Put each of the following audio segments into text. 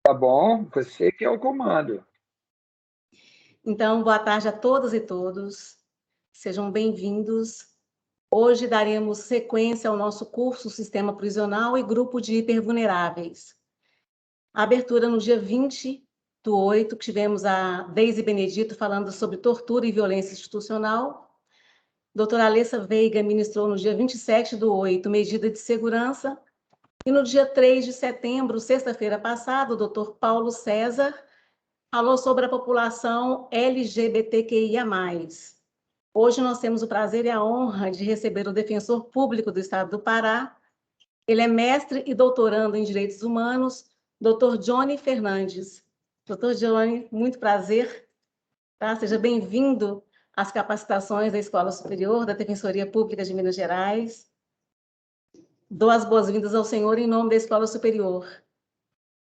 Tá bom, você que é o comando. Então, boa tarde a todas e todos. Sejam bem-vindos. Hoje daremos sequência ao nosso curso Sistema Prisional e Grupo de Hipervulneráveis. A abertura no dia 20/8, que tivemos a Deise Benedito falando sobre tortura e violência institucional. Doutora Alessa Veiga ministrou no dia 27/8, medida de segurança. E no dia 3 de setembro, sexta-feira passada, o doutor Paulo César falou sobre a população LGBTQIA+. Hoje nós temos o prazer e a honra de receber o defensor público do Estado do Pará. Ele é mestre e doutorando em Direitos Humanos, Dr. Johnny Fernandes. Dr. Johnny, muito prazer. Tá? Seja bem-vindo às capacitações da Escola Superior da Defensoria Pública de Minas Gerais. Dou as boas-vindas ao senhor em nome da Escola Superior.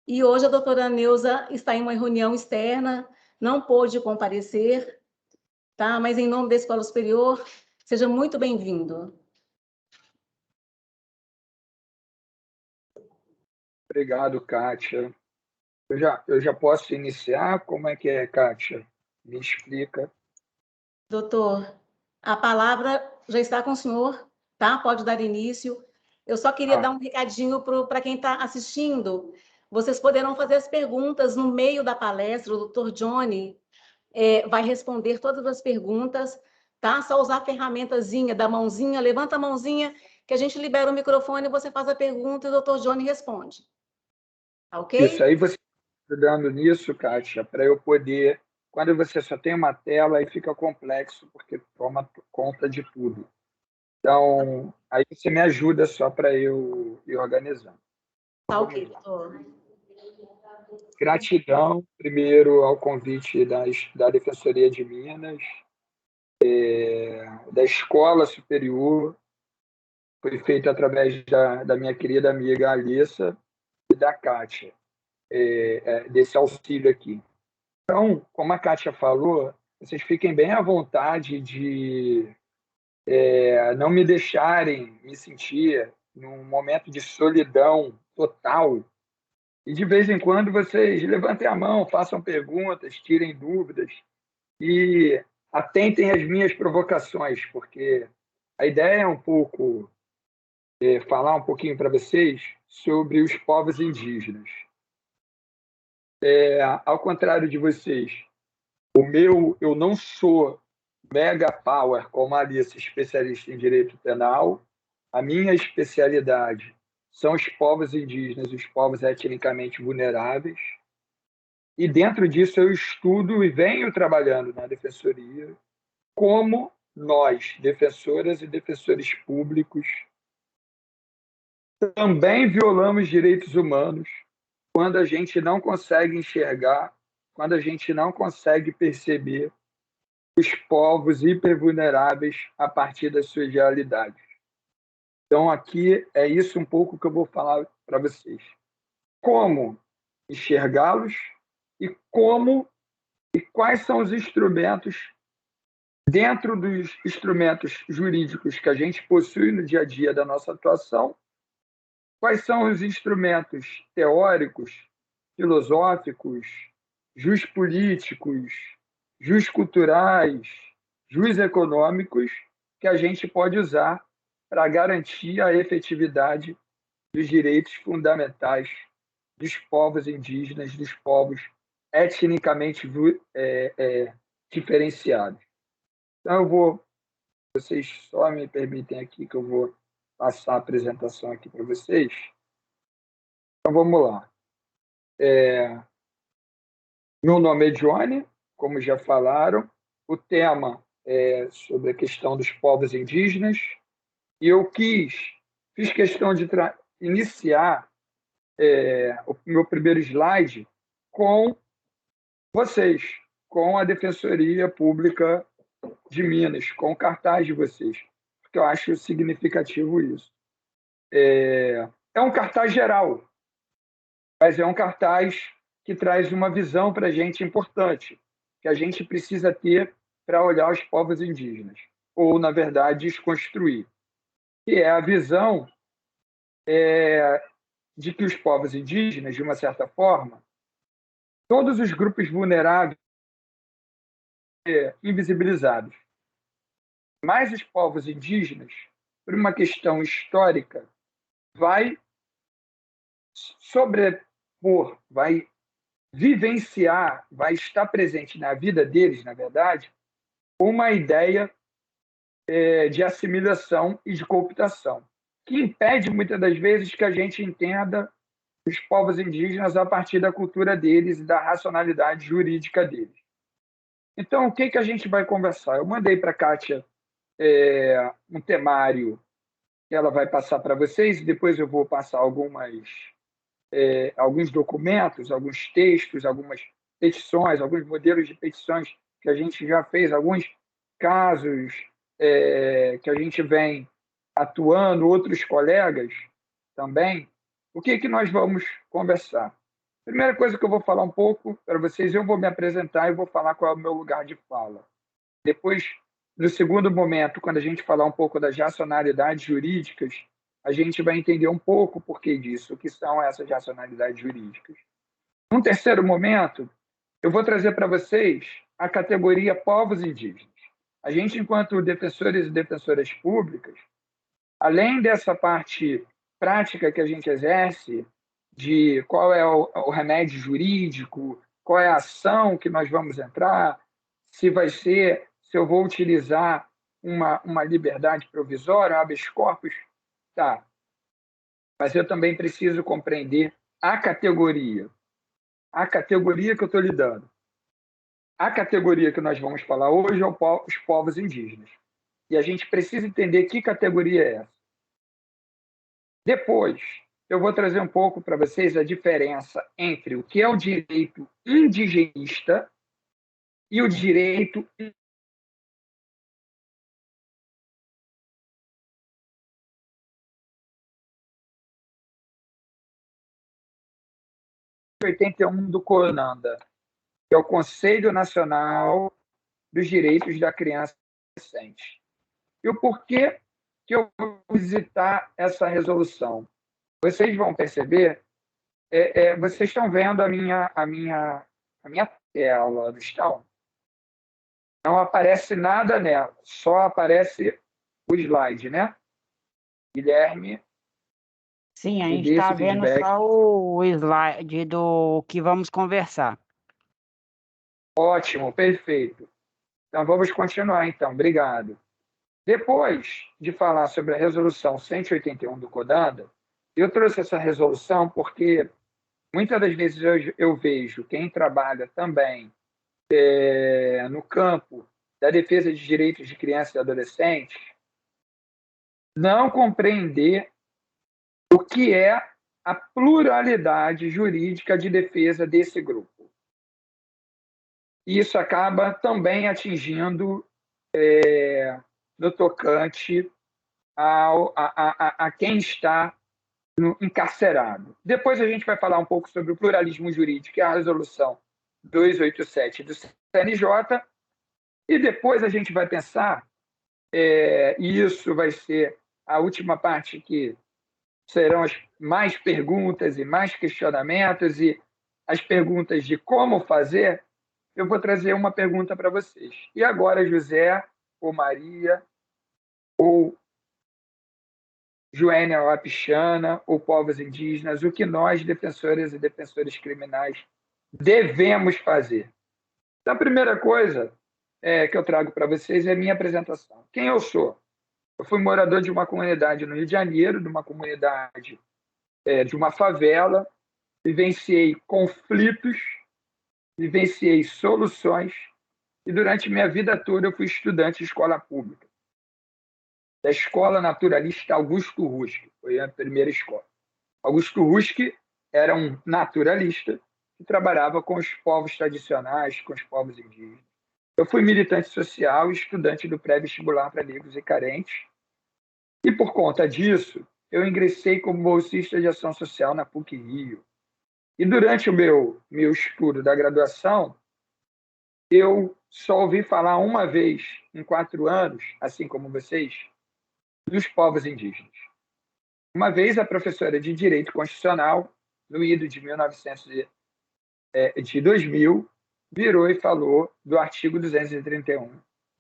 E hoje a doutora Neuza está em uma reunião externa, não pôde comparecer, tá? Mas em nome da Escola Superior, seja muito bem-vindo. Obrigado, Kátia. Eu já posso iniciar? Como é que é, Kátia? Me explica. Doutor, a palavra já está com o senhor, tá? Pode dar início. Eu só queria dar um recadinho para quem está assistindo. Vocês poderão fazer as perguntas no meio da palestra. O doutor Johnny vai responder todas as perguntas, tá? Só usar a ferramentazinha da mãozinha, levanta a mãozinha, que a gente libera o microfone, você faz a pergunta e o doutor Johnny responde. Tá ok? Isso aí você está ajudando nisso, Kátia, para eu poder. Quando você só tem uma tela, aí fica complexo, porque toma conta de tudo. Então, aí você me ajuda só para eu ir organizando. Tá Vamos ok, lá. doutor. Gratidão, primeiro, ao convite da Defensoria de Minas, da Escola Superior. Foi feito através da minha querida amiga Alissa e da Kátia, desse auxílio aqui. Então, como a Kátia falou, vocês fiquem bem à vontade de não me deixarem me sentir num momento de solidão total. E de vez em quando vocês levantem a mão, façam perguntas, tirem dúvidas e atentem às minhas provocações, porque a ideia é um pouco falar um pouquinho para vocês sobre os povos indígenas. Ao contrário de vocês, eu não sou mega power como a Alice, especialista em direito penal. A minha especialidade são os povos indígenas, os povos etnicamente vulneráveis. E dentro disso eu estudo e venho trabalhando na defensoria como nós, defensoras e defensores públicos, também violamos direitos humanos quando a gente não consegue enxergar, quando a gente não consegue perceber os povos hipervulneráveis a partir das suas realidades. Então, aqui é isso um pouco que eu vou falar para vocês. Como enxergá-los e quais são os instrumentos, dentro dos instrumentos jurídicos que a gente possui no dia a dia da nossa atuação, quais são os instrumentos teóricos, filosóficos, juspolíticos, jusculturais, juseconômicos que a gente pode usar para garantir a efetividade dos direitos fundamentais dos povos indígenas, dos povos etnicamente diferenciados. Então, vocês só me permitem aqui que eu vou passar a apresentação aqui para vocês. Então, vamos lá. Meu nome é Johnny, como já falaram. O tema é sobre a questão dos povos indígenas. E eu fiz questão de iniciar o meu primeiro slide com vocês, com a Defensoria Pública de Minas, com o cartaz de vocês, porque eu acho significativo isso. É um cartaz geral, mas é um cartaz que traz uma visão para a gente importante, que a gente precisa ter para olhar os povos indígenas, ou, na verdade, desconstruir, que é a visão de que os povos indígenas, de uma certa forma, todos os grupos vulneráveis invisibilizados, mas os povos indígenas, por uma questão histórica, vai sobrepor, vai vivenciar, vai estar presente na vida deles, na verdade, uma ideia de assimilação e de cooptação, que impede, muitas das vezes, que a gente entenda os povos indígenas a partir da cultura deles e da racionalidade jurídica deles. Então, o que a gente vai conversar? Eu mandei para a Kátia um temário que ela vai passar para vocês, e depois eu vou passar alguns documentos, alguns textos, algumas petições, alguns modelos de petições que a gente já fez, alguns casos que a gente vem atuando, outros colegas também. O que nós vamos conversar? Primeira coisa que eu vou falar um pouco para vocês, eu vou me apresentar e vou falar qual é o meu lugar de fala. Depois, no segundo momento, quando a gente falar um pouco das racionalidades jurídicas, a gente vai entender um pouco o porquê disso, o que são essas racionalidades jurídicas. Num terceiro momento, eu vou trazer para vocês a categoria povos indígenas. A gente, enquanto defensores e defensoras públicas, além dessa parte prática que a gente exerce, de qual é o remédio jurídico, qual é a ação que nós vamos entrar, se eu vou utilizar uma liberdade provisória, habeas corpus, tá. Mas eu também preciso compreender a categoria que eu estou lidando. A categoria que nós vamos falar hoje é os povos indígenas. E a gente precisa entender que categoria é essa. Depois, eu vou trazer um pouco para vocês a diferença entre o que é o direito indigenista e o direito 81 do CONANDA, que é o Conselho Nacional dos Direitos da Criança e Adolescente. E o porquê que eu vou visitar essa resolução? Vocês vão perceber, vocês estão vendo a minha tela, não estão? Não aparece nada nela, só aparece o slide, né? Guilherme, Sim, a me gente dê está esse vendo feedback. só o slide do que vamos conversar. Ótimo, perfeito. Então, vamos continuar, então. Obrigado. Depois de falar sobre a resolução 181 do CODANDA, eu trouxe essa resolução porque muitas das vezes eu vejo quem trabalha também no campo da defesa de direitos de crianças e adolescentes não compreender o que é a pluralidade jurídica de defesa desse grupo. E isso acaba também atingindo no tocante a quem está encarcerado. Depois a gente vai falar um pouco sobre o pluralismo jurídico, que é a resolução 287 do CNJ, e depois a gente vai pensar, e isso vai ser a última parte, que serão as mais perguntas e mais questionamentos, e as perguntas de como fazer. Eu vou trazer uma pergunta para vocês. E agora, José, ou Maria, ou Joênia Wapichana, ou povos indígenas, o que nós, defensoras e defensores criminais, devemos fazer? Então, a primeira coisa que eu trago para vocês é a minha apresentação. Quem eu sou? Eu fui morador de uma comunidade no Rio de Janeiro, de uma comunidade de uma favela, vivenciei conflitos, vivenciei soluções, e durante minha vida toda eu fui estudante de escola pública, da Escola Naturalista Augusto Rusque, foi a primeira escola. Augusto Rusque era um naturalista que trabalhava com os povos tradicionais, com os povos indígenas. Eu fui militante social e estudante do pré-vestibular para negros e carentes, e por conta disso, eu ingressei como bolsista de ação social na PUC-Rio. E durante o meu estudo da graduação, eu só ouvi falar uma vez em 4 anos, assim como vocês, dos povos indígenas. Uma vez a professora de Direito Constitucional, no ido de 1990, de 2000, virou e falou do artigo 231,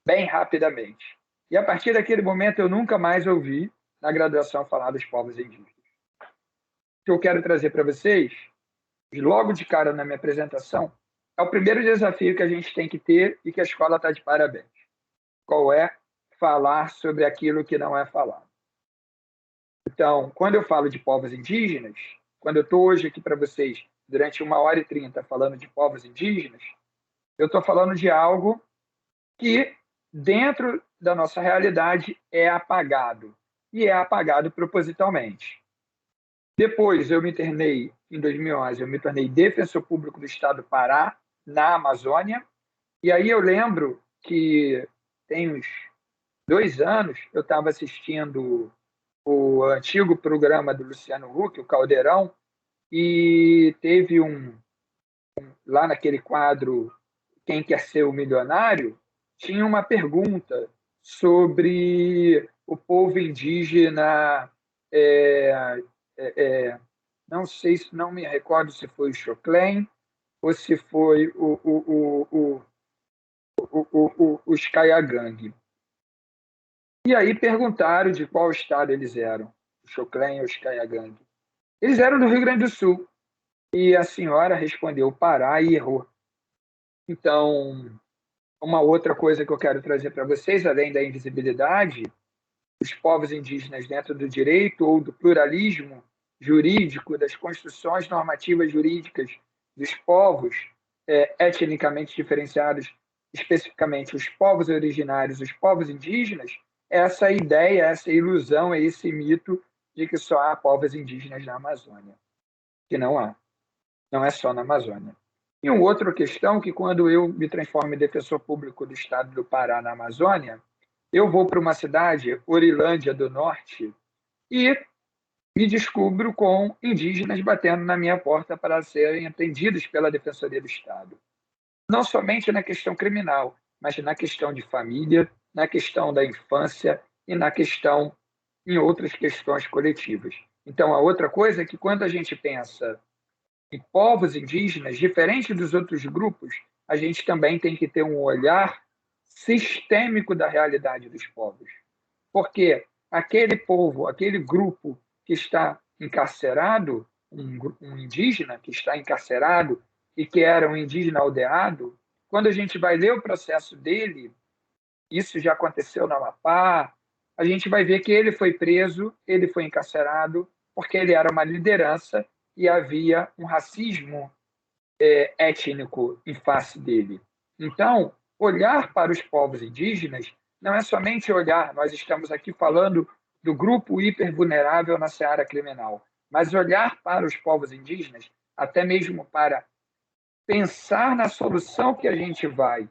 bem rapidamente. E a partir daquele momento eu nunca mais ouvi na graduação falar dos povos indígenas. O que eu quero trazer para vocês, logo de cara na minha apresentação, é o primeiro desafio que a gente tem que ter e que a escola está de parabéns. Qual é? Falar sobre aquilo que não é falado. Então, quando eu falo de povos indígenas, quando eu estou hoje aqui para vocês, durante 1h30, falando de povos indígenas, eu estou falando de algo que, dentro da nossa realidade, é apagado. E é apagado propositalmente. Depois, em 2011, eu me tornei defensor público do Estado do Pará, na Amazônia. E aí eu lembro que tem uns 2 anos, eu estava assistindo o antigo programa do Luciano Huck, o Caldeirão, e teve lá naquele quadro Quem Quer Ser o Milionário, tinha uma pergunta sobre o povo indígena, não sei, não me recordo se foi o Choclen ou se foi os Kayagang. E aí perguntaram de qual estado eles eram, o Choclen ou os Kayagang. Eles eram do Rio Grande do Sul. E a senhora respondeu Pará e errou. Então, uma outra coisa que eu quero trazer para vocês, além da invisibilidade, os povos indígenas dentro do direito ou do pluralismo jurídico, das construções normativas jurídicas dos povos etnicamente diferenciados, especificamente os povos originários, os povos indígenas, essa ideia, essa ilusão, esse mito de que só há povos indígenas na Amazônia, que não há. Não é só na Amazônia. E uma outra questão que, quando eu me transformo em defensor público do Estado do Pará, na Amazônia, eu vou para uma cidade, Orilândia do Norte, e me descubro com indígenas batendo na minha porta para serem atendidos pela Defensoria do Estado. Não somente na questão criminal, mas na questão de família, na questão da infância e na questão em outras questões coletivas. Então, a outra coisa é que, quando a gente pensa em povos indígenas, diferente dos outros grupos, a gente também tem que ter um olhar sistêmico da realidade dos povos. Porque aquele povo, aquele grupo que está encarcerado, um indígena que está encarcerado e que era um indígena aldeado, quando a gente vai ler o processo dele, isso já aconteceu na Amapá, a gente vai ver que ele foi preso, ele foi encarcerado, porque ele era uma liderança e havia um racismo étnico em face dele. Então, olhar para os povos indígenas não é somente olhar, nós estamos aqui falando do grupo hipervulnerável na seara criminal, mas olhar para os povos indígenas, até mesmo para pensar na solução que a gente vai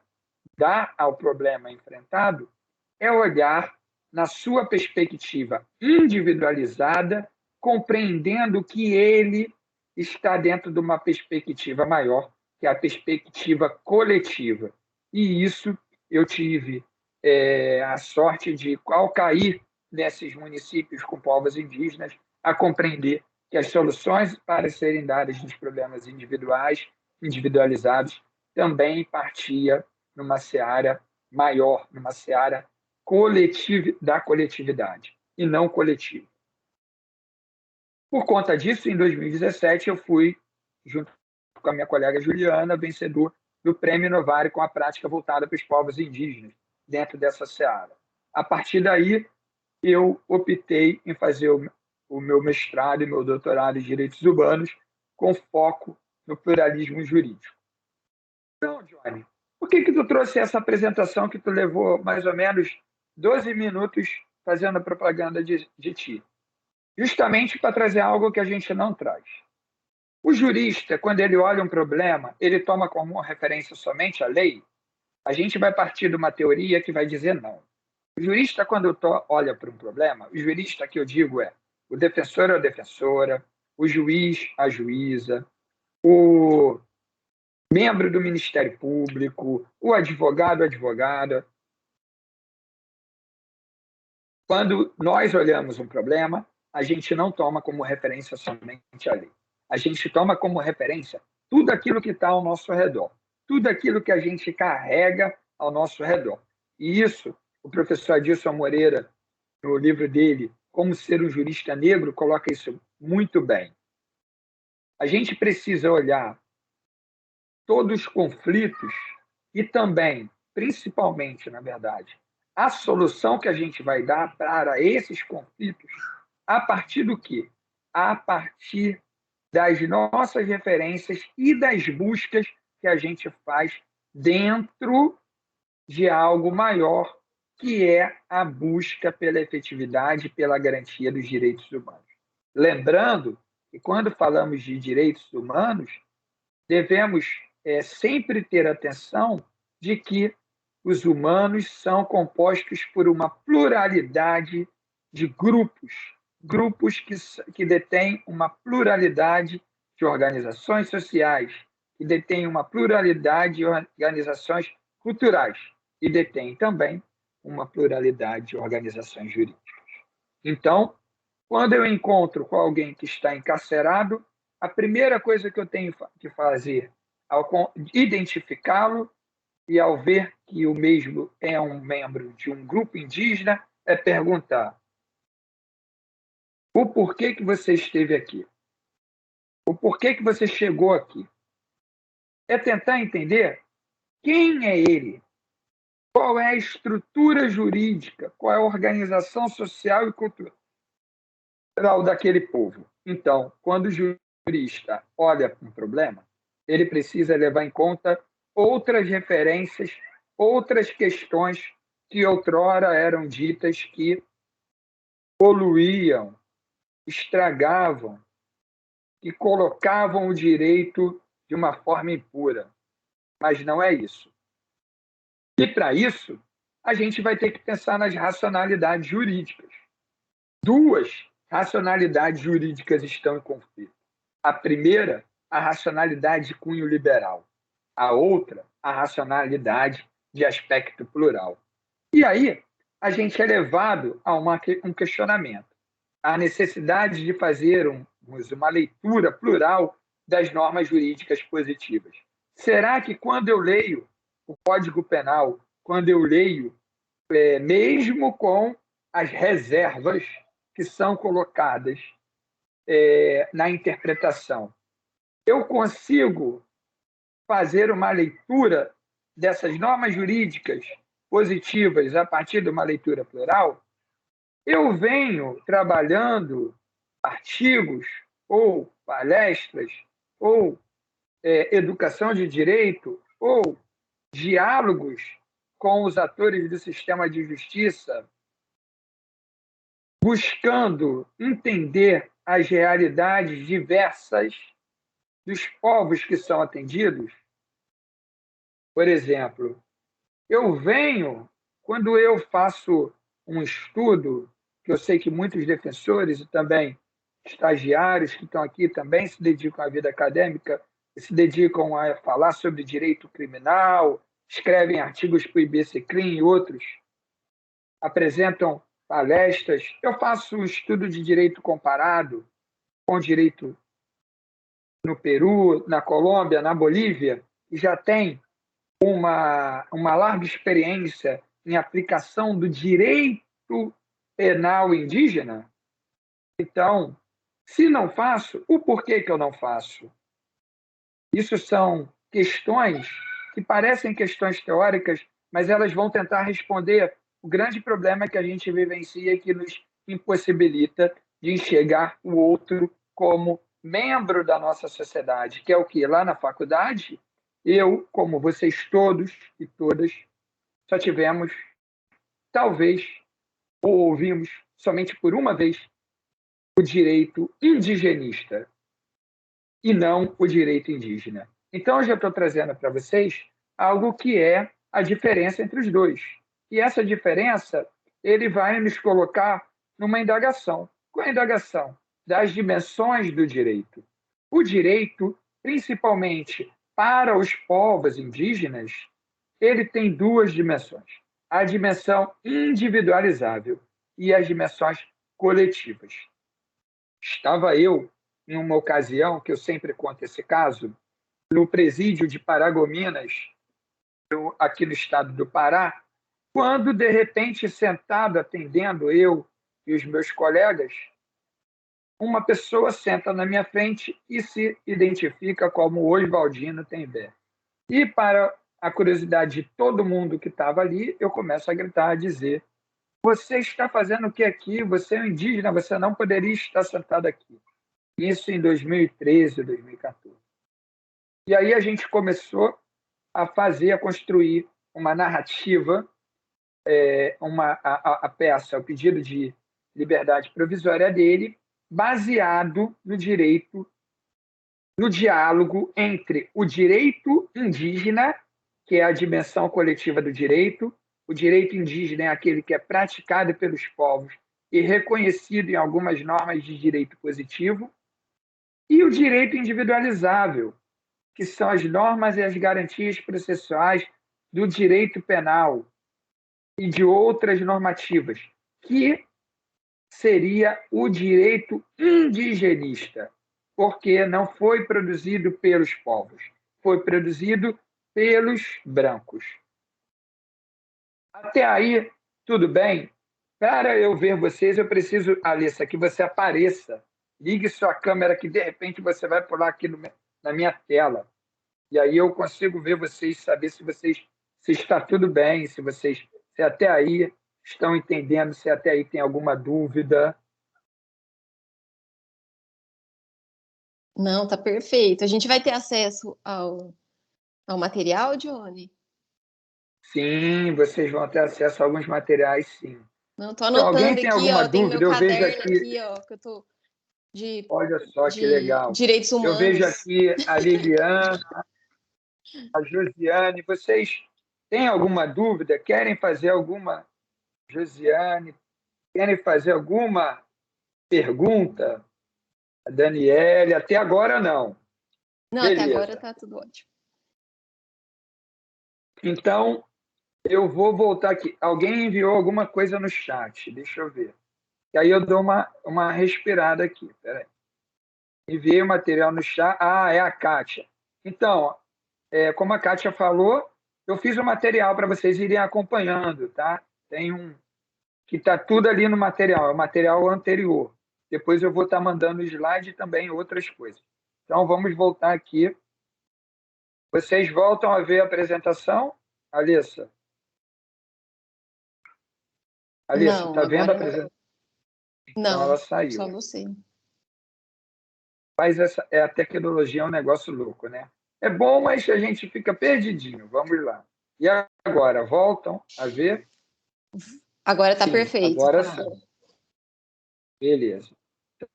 dar ao problema enfrentado, é olhar na sua perspectiva individualizada, compreendendo que ele está dentro de uma perspectiva maior, que é a perspectiva coletiva. E isso eu tive a sorte de, ao cair nesses municípios com povos indígenas, a compreender que as soluções para serem dadas nos problemas individuais, individualizados, também partia numa seara maior, numa seara da coletividade, e não coletiva. Por conta disso, em 2017, eu fui, junto com a minha colega Juliana, vencedor do Prêmio Novare com a prática voltada para os povos indígenas, dentro dessa seara. A partir daí, eu optei em fazer o meu mestrado e meu doutorado em Direitos Urbanos com foco no pluralismo jurídico. Então, Johnny, por que tu trouxe essa apresentação que tu levou mais ou menos 12 minutos fazendo propaganda de ti? Justamente para trazer algo que a gente não traz. O jurista, quando ele olha um problema, ele toma como referência somente a lei? A gente vai partir de uma teoria que vai dizer não. O jurista, quando olha para um problema, o jurista que eu digo é o defensor ou a defensora, o juiz, a juíza, o membro do Ministério Público, o advogado, a advogada. Quando nós olhamos um problema, a gente não toma como referência somente a lei. A gente toma como referência tudo aquilo que está ao nosso redor, tudo aquilo que a gente carrega ao nosso redor. E isso, o professor Adilson Moreira, no livro dele, Como Ser um Jurista Negro, coloca isso muito bem. A gente precisa olhar todos os conflitos e também, principalmente, na verdade, a solução que a gente vai dar para esses conflitos a partir do quê? A partir das nossas referências e das buscas que a gente faz dentro de algo maior, que é a busca pela efetividade e pela garantia dos direitos humanos. Lembrando que, quando falamos de direitos humanos, devemos sempre ter atenção de que os humanos são compostos por uma pluralidade de grupos que detêm uma pluralidade de organizações sociais, que detêm uma pluralidade de organizações culturais e detêm também uma pluralidade de organizações jurídicas. Então, quando eu encontro com alguém que está encarcerado, a primeira coisa que eu tenho que fazer ao identificá-lo e ao ver que o mesmo é um membro de um grupo indígena é perguntar: o porquê que você esteve aqui? O porquê que você chegou aqui? É tentar entender quem é ele, qual é a estrutura jurídica, qual é a organização social e cultural daquele povo. Então, quando o jurista olha para um problema, ele precisa levar em conta outras referências, outras questões que outrora eram ditas que poluíam, estragavam e colocavam o direito de uma forma impura. Mas não é isso. E, para isso, a gente vai ter que pensar nas racionalidades jurídicas. Duas racionalidades jurídicas estão em conflito. A primeira, a racionalidade de cunho liberal. A outra, a racionalidade de aspecto plural. E aí, a gente é levado a um questionamento. A necessidade de fazer uma leitura plural das normas jurídicas positivas. Será que, quando eu leio o Código Penal, quando eu leio, mesmo com as reservas que são colocadas na interpretação, eu consigo fazer uma leitura dessas normas jurídicas positivas a partir de uma leitura plural? Eu venho trabalhando artigos ou palestras ou educação de direito ou diálogos com os atores do sistema de justiça, buscando entender as realidades diversas dos povos que são atendidos. Por exemplo, quando eu faço um estudo, que eu sei que muitos defensores e também estagiários que estão aqui também se dedicam à vida acadêmica, se dedicam a falar sobre direito criminal, escrevem artigos para o IBCCRIM e outros, apresentam palestras. Eu faço um estudo de direito comparado com direito no Peru, na Colômbia, na Bolívia, e já tem uma larga experiência em aplicação do direito penal indígena. Então, se não faço, o porquê que eu não faço? Isso são questões que parecem questões teóricas, mas elas vão tentar responder o grande problema que a gente vivencia e que nos impossibilita de enxergar o outro como membro da nossa sociedade, que é o que? Lá na faculdade, eu, como vocês todos e todas, só tivemos, talvez, ou ouvimos somente por uma vez, o direito indigenista e não o direito indígena. Então, eu já estou trazendo para vocês algo que é a diferença entre os dois. E essa diferença ele vai nos colocar numa indagação. Qual é a indagação? Das dimensões do direito. O direito, principalmente para os povos indígenas, ele tem duas dimensões. A dimensão individualizável e as dimensões coletivas. Estava eu, em uma ocasião, que eu sempre conto esse caso, no presídio de Paragominas, aqui no estado do Pará, quando, de repente, sentado, atendendo eu e os meus colegas, uma pessoa senta na minha frente e se identifica como Oswaldino Tembé. E, para a curiosidade de todo mundo que estava ali, eu começo a gritar, a dizer: você está fazendo o que aqui? Você é um indígena, você não poderia estar sentado aqui. Isso em 2013, 2014. E aí a gente começou a construir uma narrativa, a peça, o pedido de liberdade provisória dele, baseado no direito, no diálogo entre o direito indígena, que é a dimensão coletiva do direito. O direito indígena é aquele que é praticado pelos povos e reconhecido em algumas normas de direito positivo, e o direito individualizável, que são as normas e as garantias processuais do direito penal e de outras normativas, que seria o direito indigenista, porque não foi produzido pelos povos, foi produzido pelos brancos. Até aí, tudo bem? Para eu ver vocês, eu preciso, Alissa, que você apareça. Ligue sua câmera, que de repente você vai pular aqui na minha tela. E aí eu consigo ver vocês, saber se está tudo bem, se até aí estão entendendo, se até aí tem alguma dúvida. Não, tá perfeito. A gente vai ter acesso ao material, Johnny? Sim, vocês vão ter acesso a alguns materiais, sim. Não, tô Então, alguém anotando tem aqui, alguma ó, tem meu dúvida? Eu vejo caderno aqui, aqui, ó, que eu tô de olha só que legal. direitos Eu vejo humanos. aqui a Liliana, a Josiane. Vocês têm alguma dúvida? Querem fazer alguma, Josiane? Querem fazer alguma pergunta? A Daniele, até agora não. Não, até agora Beleza. tá tudo ótimo. Então, eu vou voltar aqui. Alguém enviou alguma coisa no chat, deixa eu ver. E aí eu dou uma respirada aqui. Peraí. Enviei o material no chat. Ah, é a Kátia. Então, como a Kátia falou, eu fiz o material para vocês irem acompanhando, tá? Tem que está tudo ali no material, é o material anterior. Depois eu vou estar mandando o slide e também outras coisas. Então, vamos voltar aqui. Vocês voltam a ver a apresentação, Alissa? Alissa, Não, está vendo a agora apresentação? não. Então, ela Não, saiu. só você. Mas a tecnologia é um negócio louco, né? É bom, mas a gente fica perdidinho. Vamos lá. E agora, voltam a ver? Agora tá Sim, perfeito. agora Tá. sim. Beleza.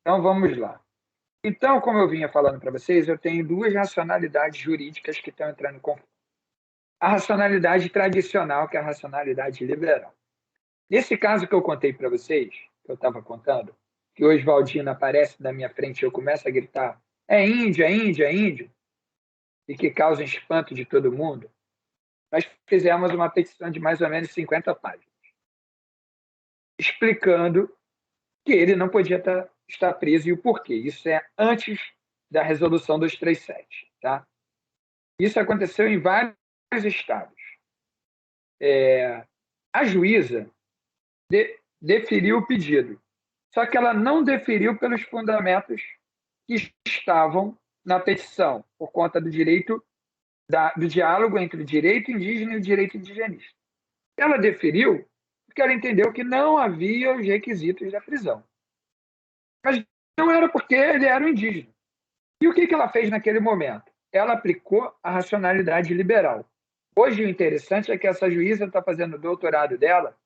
Então, vamos lá. Então, como eu vinha falando para vocês, eu tenho duas racionalidades jurídicas que estão entrando em conflito. A racionalidade tradicional, que é a racionalidade liberal. Nesse caso que eu contei para vocês, que eu estava contando, que o Oswaldino aparece na minha frente e eu começo a gritar: é índio, é índio, é índio, e que causa espanto de todo mundo, nós fizemos uma petição de mais ou menos 50 páginas, explicando que ele não podia estar preso e o porquê. Isso é antes da resolução 237. Tá? Isso aconteceu em vários estados. A juíza deferiu o pedido, só que ela não deferiu pelos fundamentos que estavam na petição, por conta do direito do diálogo entre o direito indígena e o direito indigenista. Ela deferiu porque ela entendeu que não havia os requisitos da prisão. Mas não era porque ele era um indígena. E o que ela fez naquele momento? Ela aplicou a racionalidade liberal. Hoje, o interessante é que essa juíza está fazendo o doutorado dela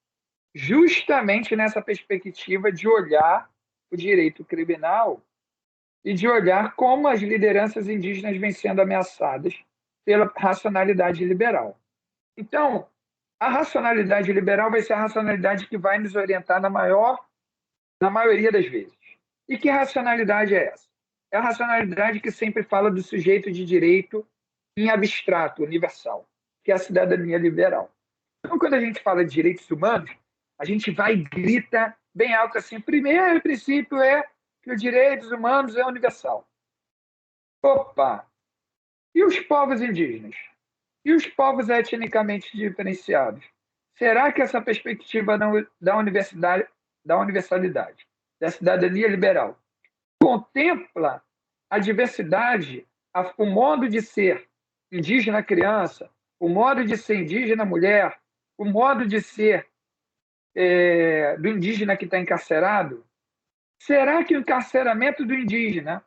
justamente nessa perspectiva de olhar o direito criminal e de olhar como as lideranças indígenas vêm sendo ameaçadas pela racionalidade liberal. Então, a racionalidade liberal vai ser a racionalidade que vai nos orientar na maioria das vezes. E que racionalidade é essa? É a racionalidade que sempre fala do sujeito de direito em abstrato, universal, que é a cidadania liberal. Então, quando a gente fala de direitos humanos, a gente vai e grita bem alto assim: primeiro princípio é que os direitos humanos é universal. Opa! E os povos indígenas? E os povos etnicamente diferenciados? Será que essa perspectiva da universalidade, da cidadania liberal, contempla a diversidade, o modo de ser indígena criança, o modo de ser indígena mulher, o modo de ser do indígena que está encarcerado? Será que o encarceramento do indígena,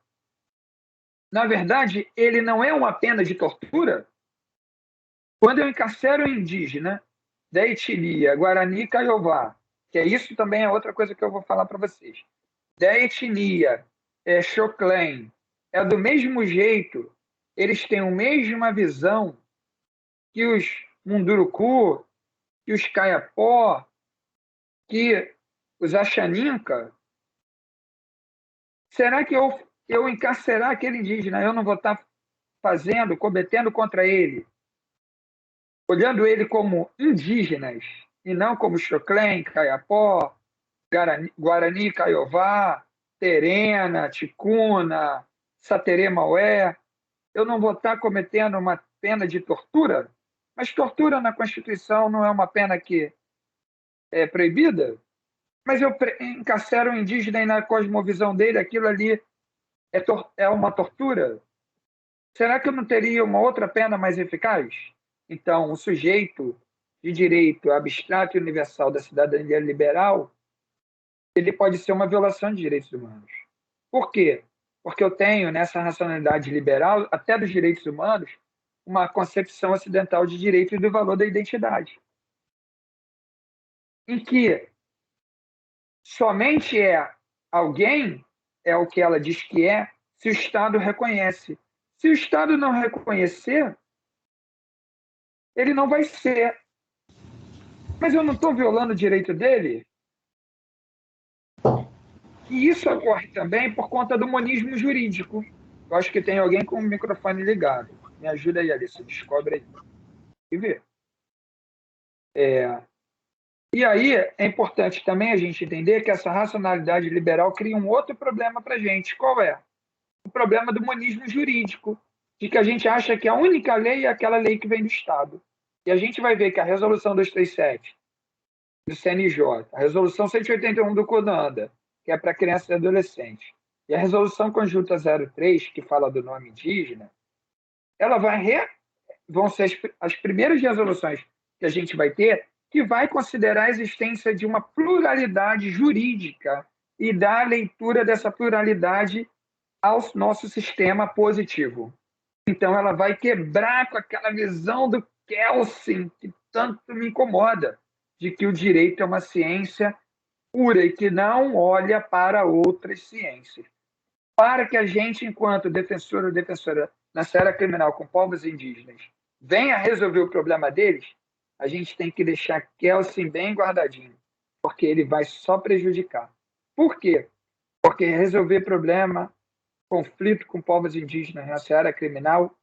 na verdade, ele não é uma pena de tortura? Quando eu encarcero o indígena da etnia Guarani Kaiowá, que isso também é outra coisa que eu vou falar para vocês, da etnia Xoclen, é do mesmo jeito, eles têm a mesma visão que os Munduruku, que os Kayapó, que os Axaninca. Será que eu encarcerar aquele indígena, eu não vou estar cometendo contra ele, olhando ele como indígenas, e não como Xoclen, Kayapó, Guarani, Kaiowá, Terena, Ticuna, Saterê Maué, eu não vou estar cometendo uma pena de tortura? Mas tortura na Constituição não é uma pena que é proibida? Mas eu encarcero um indígena e na cosmovisão dele aquilo ali é uma tortura? Será que eu não teria uma outra pena mais eficaz? Então, o sujeito de direito abstrato e universal da cidadania liberal, ele pode ser uma violação de direitos humanos. Por quê? Porque eu tenho, nessa racionalidade liberal, até dos direitos humanos, uma concepção ocidental de direito e do valor da identidade, em que somente alguém é o que ela diz que é, se o Estado reconhece. Se o Estado não reconhecer, ele não vai ser. Mas eu não estou violando o direito dele? E isso ocorre também por conta do monismo jurídico. Eu acho que tem alguém com o microfone ligado. Me ajuda aí, Alice, descobre aí. E vê. E aí é importante também a gente entender que essa racionalidade liberal cria um outro problema para a gente. Qual é? O problema do monismo jurídico, de que a gente acha que a única lei é aquela lei que vem do Estado. E a gente vai ver que a Resolução 237 do CNJ, a Resolução 181 do CONANDA, que é para criança e adolescente, e a Resolução Conjunta 03, que fala do nome indígena, vão ser as primeiras resoluções que a gente vai ter que vai considerar a existência de uma pluralidade jurídica e dar a leitura dessa pluralidade ao nosso sistema positivo. Então, ela vai quebrar com aquela visão do Kelsen, que tanto me incomoda, de que o direito é uma ciência pura e que não olha para outras ciências. Para que a gente, enquanto defensor ou defensora na seara criminal com povos indígenas, venha resolver o problema deles, a gente tem que deixar Kelsen bem guardadinho, porque ele vai só prejudicar. Por quê? Porque resolver problema, conflito com povos indígenas na seara criminal,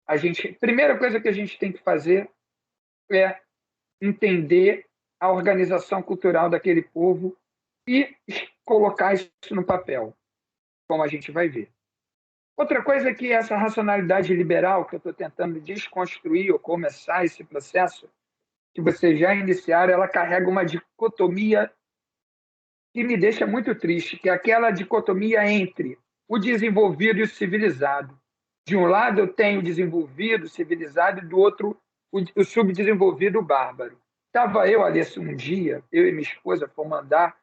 a primeira coisa que a gente tem que fazer é entender a organização cultural daquele povo e colocar isso no papel, como a gente vai ver. Outra coisa é que essa racionalidade liberal que eu estou tentando desconstruir ou começar esse processo, que vocês já iniciaram, ela carrega uma dicotomia que me deixa muito triste, que é aquela dicotomia entre o desenvolvido e o civilizado. De um lado eu tenho o desenvolvido, o civilizado, e do outro o subdesenvolvido, o bárbaro. Estava eu, Alice, um dia, eu e minha esposa fomos andar,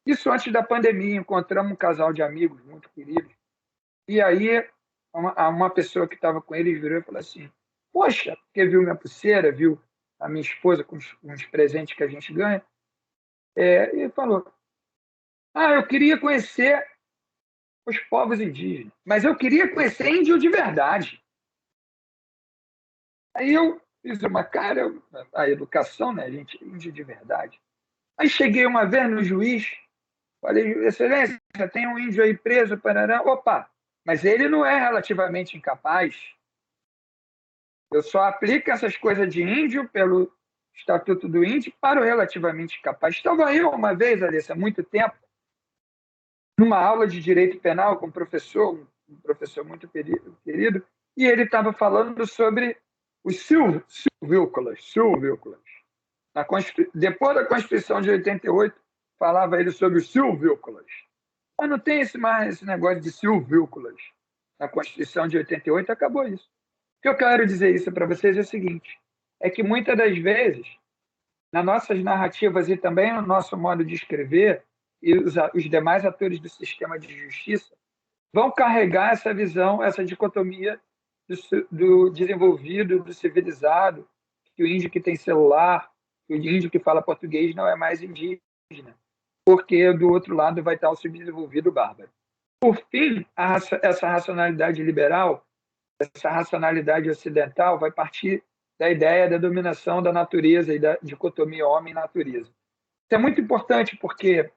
isso antes da pandemia, encontramos um casal de amigos muito queridos, e aí uma pessoa que estava com eles virou e falou assim, poxa, porque viu minha pulseira, viu a minha esposa com uns presentes que a gente ganha, e falou, eu queria conhecer os povos indígenas, mas eu queria conhecer índio de verdade. Aí eu fiz uma cara, a educação, né, gente, índio de verdade. Aí cheguei uma vez no juiz, falei, excelência, tem um índio aí preso, parará. Opa, mas ele não é relativamente incapaz. Eu só aplico essas coisas de índio pelo Estatuto do Índio para o relativamente incapaz. Estava eu uma vez, Alice, há muito tempo, numa aula de direito penal com um professor muito querido, e ele estava falando sobre os silvícolas. Depois da Constituição de 88, falava ele sobre os silvícolas. Mas não tem mais esse negócio de silvícolas. Na Constituição de 88 acabou isso. O que eu quero dizer isso para vocês é o seguinte, é que muitas das vezes, nas nossas narrativas e também no nosso modo de escrever, e os demais atores do sistema de justiça vão carregar essa visão, essa dicotomia do desenvolvido, do civilizado, que o índio que tem celular, que o índio que fala português não é mais indígena, porque do outro lado vai estar o subdesenvolvido bárbaro. Por fim, essa racionalidade liberal, essa racionalidade ocidental vai partir da ideia da dominação da natureza e da dicotomia homem-natureza. Isso é muito importante porque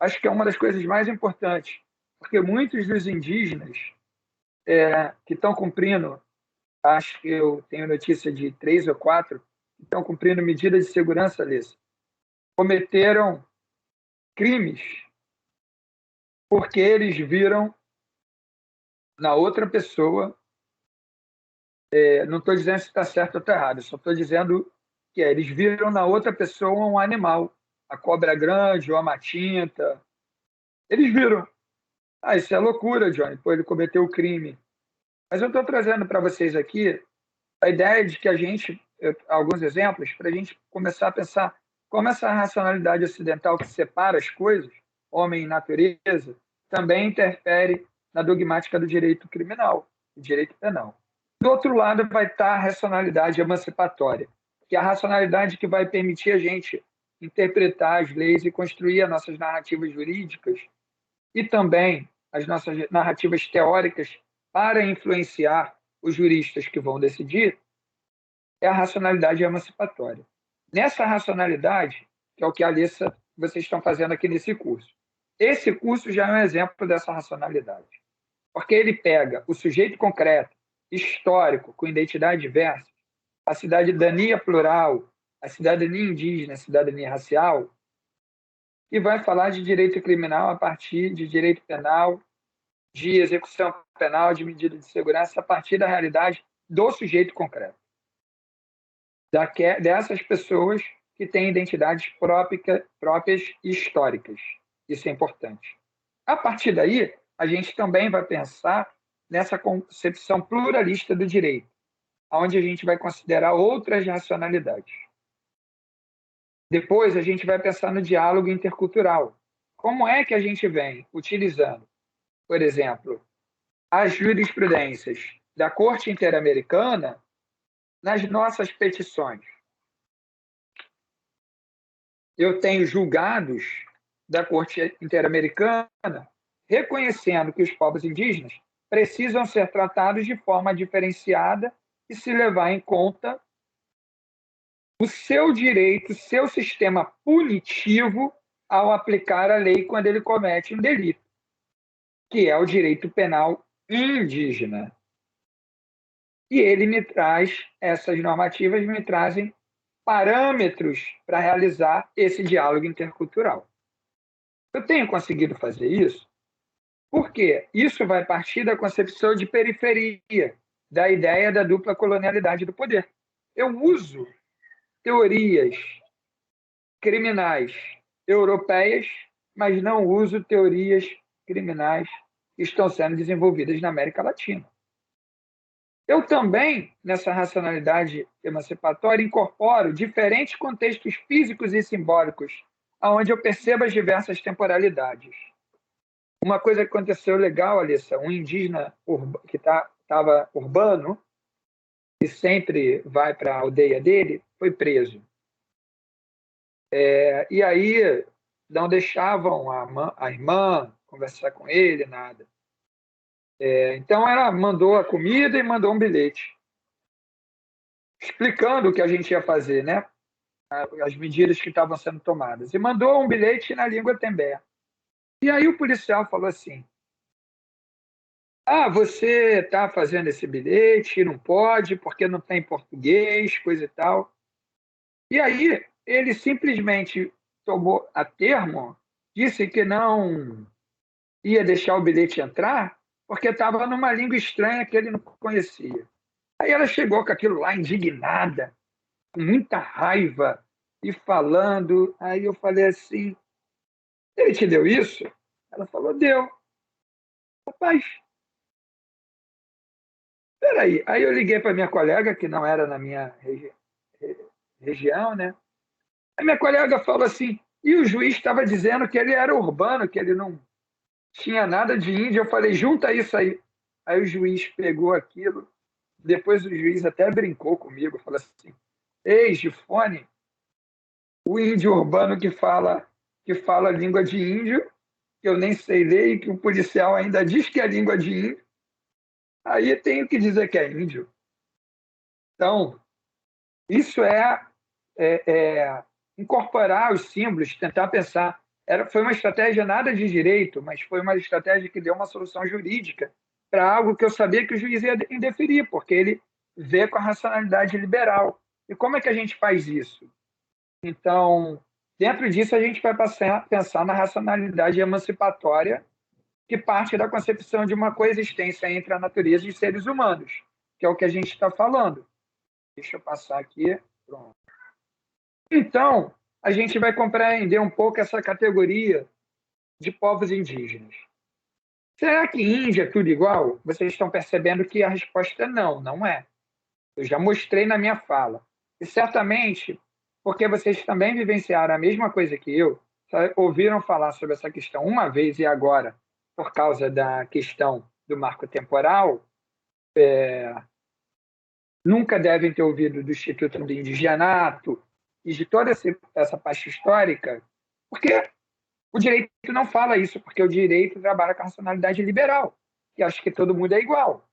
acho que é uma das coisas mais importantes, porque muitos dos indígenas que estão cumprindo, acho que eu tenho notícia de 3 ou 4, que estão cumprindo medidas de segurança, Alessa, cometeram crimes porque eles viram na outra pessoa, não estou dizendo se está certo ou está errado, só estou dizendo que eles viram na outra pessoa um animal, a cobra grande ou a matinta. Eles viram. Isso é loucura, Johnny, pô, ele cometeu o crime. Mas eu estou trazendo para vocês aqui a ideia de que alguns exemplos, para a gente começar a pensar como essa racionalidade ocidental que separa as coisas, homem e natureza, também interfere na dogmática do direito criminal, do direito penal. Do outro lado vai estar a racionalidade emancipatória, que é a racionalidade que vai permitir a gente interpretar as leis e construir as nossas narrativas jurídicas e também as nossas narrativas teóricas para influenciar os juristas que vão decidir, é a racionalidade emancipatória. Nessa racionalidade, que é o que a Alessa, vocês estão fazendo aqui nesse curso. Esse curso já é um exemplo dessa racionalidade, porque ele pega o sujeito concreto, histórico, com identidade diversa, a cidadania plural, a cidadania indígena, a cidadania racial, e vai falar de direito criminal a partir de direito penal, de execução penal, de medida de segurança, a partir da realidade do sujeito concreto. Dessas pessoas que têm identidades próprias e históricas. Isso é importante. A partir daí, a gente também vai pensar nessa concepção pluralista do direito, onde a gente vai considerar outras racionalidades. Depois, a gente vai pensar no diálogo intercultural. Como é que a gente vem utilizando, por exemplo, as jurisprudências da Corte Interamericana nas nossas petições? Eu tenho julgados da Corte Interamericana reconhecendo que os povos indígenas precisam ser tratados de forma diferenciada e se levar em conta o seu direito, seu sistema punitivo ao aplicar a lei quando ele comete um delito, que é o direito penal indígena. E ele me traz, essas normativas me trazem parâmetros para realizar esse diálogo intercultural. Eu tenho conseguido fazer isso porque isso vai partir da concepção de periferia, da ideia da dupla colonialidade do poder. Eu uso teorias criminais europeias, mas não uso teorias criminais que estão sendo desenvolvidas na América Latina. Eu também, nessa racionalidade emancipatória, incorporo diferentes contextos físicos e simbólicos, onde eu percebo as diversas temporalidades. Uma coisa que aconteceu legal, Alessa, um indígena que estava urbano e sempre vai para a aldeia dele, foi preso. E aí não deixavam a irmã conversar com ele, nada. Então ela mandou a comida e mandou um bilhete explicando o que a gente ia fazer, né? As medidas que estavam sendo tomadas. E mandou um bilhete na língua tembé. E aí o policial falou assim: você está fazendo esse bilhete, não pode, porque não tem português, coisa e tal. E aí ele simplesmente tomou a termo, disse que não ia deixar o bilhete entrar porque estava numa língua estranha que ele não conhecia. Aí ela chegou com aquilo lá, indignada, com muita raiva, e falando. Aí eu falei assim: ele te deu isso? Ela falou: deu. Rapaz, peraí. Aí eu liguei para minha colega, que não era na minha região, né? A minha colega falou assim: e o juiz estava dizendo que ele era urbano, que ele não tinha nada de índio. Eu falei: junta isso aí. Aí o juiz pegou aquilo. Depois o juiz até brincou comigo, falou assim: ei, Gifone, o índio urbano que fala língua de índio, que eu nem sei ler e que o policial ainda diz que é língua de índio, aí tenho que dizer que é índio. Então, isso incorporar os símbolos, tentar pensar. Foi uma estratégia nada de direito, mas foi uma estratégia que deu uma solução jurídica para algo que eu sabia que o juiz ia indeferir, porque ele vê com a racionalidade liberal. E como é que a gente faz isso? Então, dentro disso, a gente vai pensar na racionalidade emancipatória, que parte da concepção de uma coexistência entre a natureza e os seres humanos, que é o que a gente está falando. Deixa eu passar aqui. Pronto. Então, a gente vai compreender um pouco essa categoria de povos indígenas. Será que Índia é tudo igual? Vocês estão percebendo que a resposta é não, não é. Eu já mostrei na minha fala. E certamente, porque vocês também vivenciaram a mesma coisa que eu, ouviram falar sobre essa questão uma vez e agora, por causa da questão do marco temporal, nunca devem ter ouvido do Instituto do Indigenato e de toda essa parte histórica, porque o direito não fala isso, porque o direito trabalha com a racionalidade liberal, que acha que todo mundo é igual.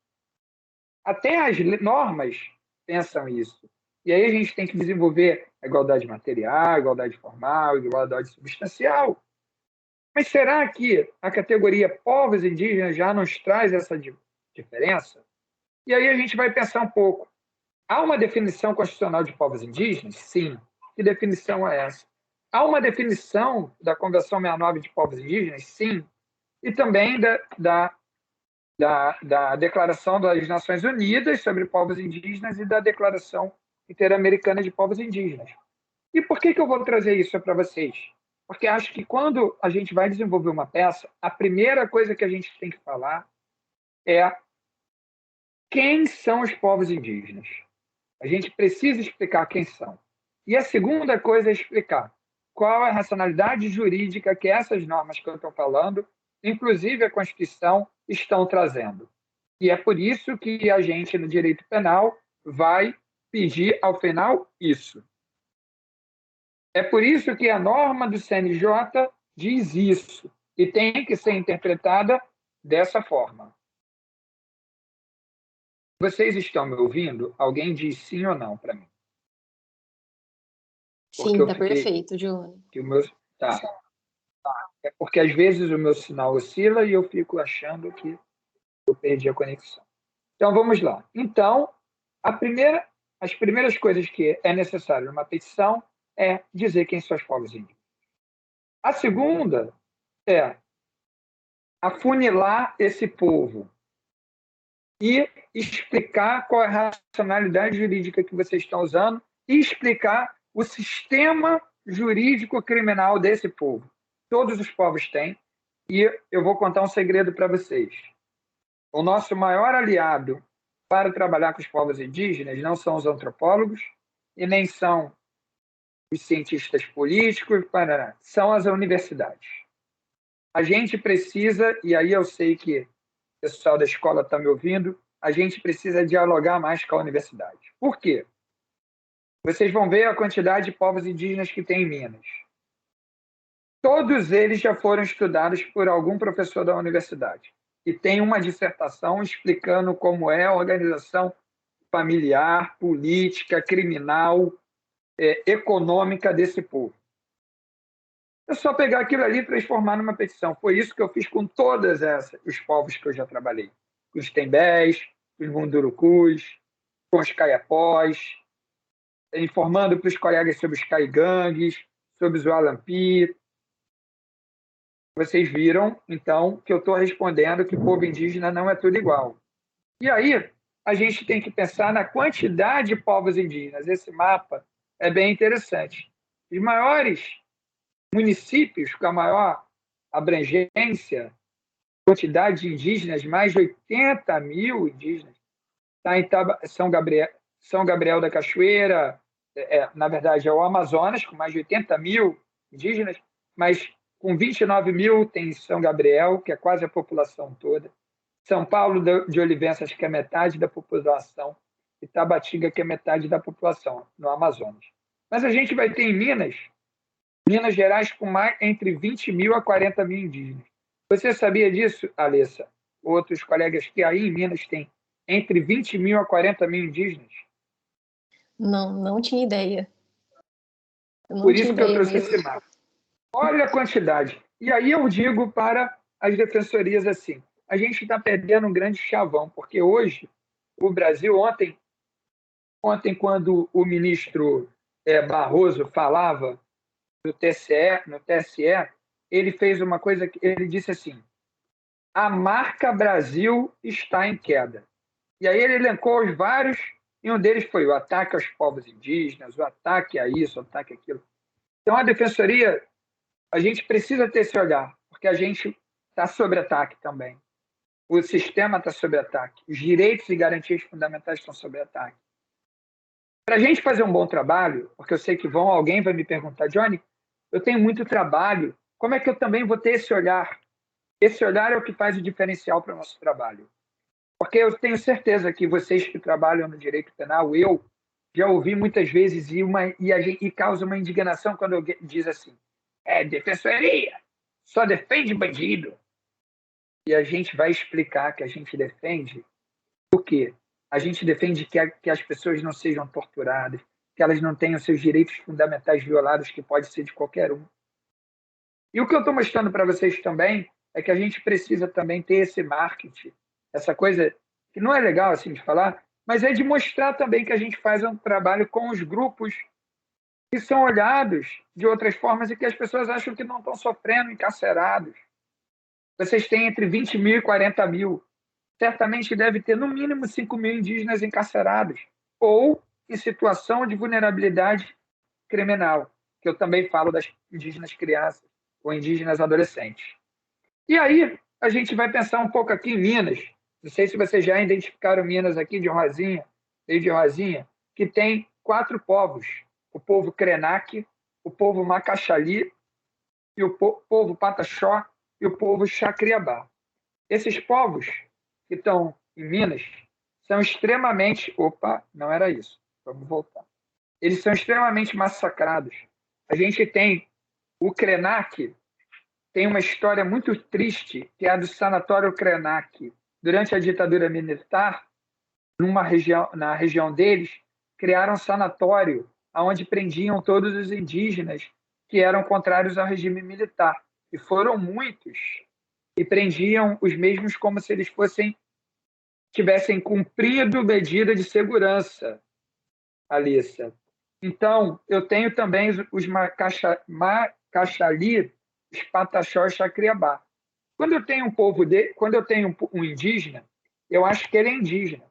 Até as normas pensam isso. E aí a gente tem que desenvolver a igualdade material, a igualdade formal, a igualdade substancial. Mas será que a categoria povos indígenas já nos traz essa diferença? E aí a gente vai pensar um pouco. Há uma definição constitucional de povos indígenas? Sim. Que definição é essa? Há uma definição da Convenção 69 de povos indígenas? Sim. E também da Declaração das Nações Unidas sobre povos indígenas e da Declaração Interamericana de Povos Indígenas. E por que eu vou trazer isso para vocês? Porque acho que quando a gente vai desenvolver uma peça, a primeira coisa que a gente tem que falar é quem são os povos indígenas. A gente precisa explicar quem são. E a segunda coisa é explicar qual é a racionalidade jurídica que essas normas que eu estou falando, inclusive a Constituição, estão trazendo. E é por isso que a gente, no direito penal, vai pedir, ao final, isso. É por isso que a norma do CNJ diz isso, e tem que ser interpretada dessa forma. Vocês estão me ouvindo? Alguém diz sim ou não para mim? Sim, tá perfeito, Giovanni. Tá. É porque às vezes o meu sinal oscila e eu fico achando que eu perdi a conexão. Então vamos lá. Então, as primeiras coisas que é necessário numa petição é dizer quem são os povos indígenas. A segunda é afunilar esse povo e explicar qual é a racionalidade jurídica que vocês estão usando e explicar o sistema jurídico criminal desse povo. Todos os povos têm, e eu vou contar um segredo para vocês. O nosso maior aliado para trabalhar com os povos indígenas não são os antropólogos e nem são os cientistas políticos, são as universidades. A gente precisa, e aí eu sei que o pessoal da escola está me ouvindo, a gente precisa dialogar mais com a universidade. Por quê? Vocês vão ver a quantidade de povos indígenas que tem em Minas. Todos eles já foram estudados por algum professor da universidade e tem uma dissertação explicando como é a organização familiar, política, criminal, econômica desse povo. É só pegar aquilo ali e transformar numa petição. Foi isso que eu fiz com todos os povos que eu já trabalhei. Com os Tembés, com os Mundurucus, com os Caiapós, informando para os colegas sobre os Caigangues, sobre os Walampi. Vocês viram, então, que eu estou respondendo que o povo indígena não é tudo igual. E aí, a gente tem que pensar na quantidade de povos indígenas. Esse mapa é bem interessante. Os maiores municípios com a maior abrangência, quantidade de indígenas, mais de 80 mil indígenas, está em São Gabriel da Cachoeira, na verdade é o Amazonas, com mais de 80 mil indígenas, mas com 29 mil tem São Gabriel, que é quase a população toda. São Paulo de Olivenças, que é metade da população, e Tabatinga, que é metade da população, no Amazonas. Mas a gente vai ter em Minas Gerais, com entre 20 mil a 40 mil indígenas. Você sabia disso, Alessa? Outros colegas que aí em Minas tem entre 20 mil a 40 mil indígenas? Não tinha ideia. Eu não Por tinha isso que eu ideia trouxe mesmo. esse mapa. Olha a quantidade. E aí eu digo para as defensorias assim, a gente está perdendo um grande chavão, porque hoje o Brasil, ontem quando o ministro Barroso falava no TSE, ele fez uma coisa que ele disse assim: a marca Brasil está em queda. E aí ele elencou os vários, e um deles foi o ataque aos povos indígenas, o ataque a isso, o ataque a aquilo. Então a defensoria, a gente precisa ter esse olhar, porque a gente está sob ataque também. O sistema está sob ataque. Os direitos e garantias fundamentais estão sob ataque. Para a gente fazer um bom trabalho, porque eu sei que alguém vai me perguntar, Johnny, eu tenho muito trabalho, como é que eu também vou ter esse olhar? Esse olhar é o que faz o diferencial para o nosso trabalho. Porque eu tenho certeza que vocês que trabalham no direito penal, eu já ouvi muitas vezes e causa uma indignação quando alguém diz assim, defensoria, só defende bandido. E a gente vai explicar que a gente defende o quê? A gente defende que as pessoas não sejam torturadas, que elas não tenham seus direitos fundamentais violados, que pode ser de qualquer um. E o que eu estou mostrando para vocês também é que a gente precisa também ter esse marketing, essa coisa que não é legal assim de falar, mas é de mostrar também que a gente faz um trabalho com os grupos que são olhados de outras formas e que as pessoas acham que não estão sofrendo, encarcerados. Vocês têm entre 20 mil e 40 mil. Certamente deve ter no mínimo 5 mil indígenas encarcerados ou em situação de vulnerabilidade criminal, que eu também falo das indígenas crianças ou indígenas adolescentes. E aí a gente vai pensar um pouco aqui em Minas. Não sei se vocês já identificaram Minas aqui de Rosinha, que tem 4 povos: o povo Krenak, o povo Macaxali, e o povo Pataxó e o povo Xacriabá. Esses povos que estão em Minas são extremamente... Opa, não era isso. Vamos voltar. Eles são extremamente massacrados. A gente tem o Krenak, tem uma história muito triste, que é a do Sanatório Krenak. Durante a ditadura militar, na região deles, criaram um sanatório onde prendiam todos os indígenas que eram contrários ao regime militar. E foram muitos. E prendiam os mesmos como se eles tivessem cumprido medida de segurança, Alissa. Então, eu tenho também os Macaxali, os Pataxó e Xacriabá. Quando eu tenho um indígena, eu acho que ele é indígena.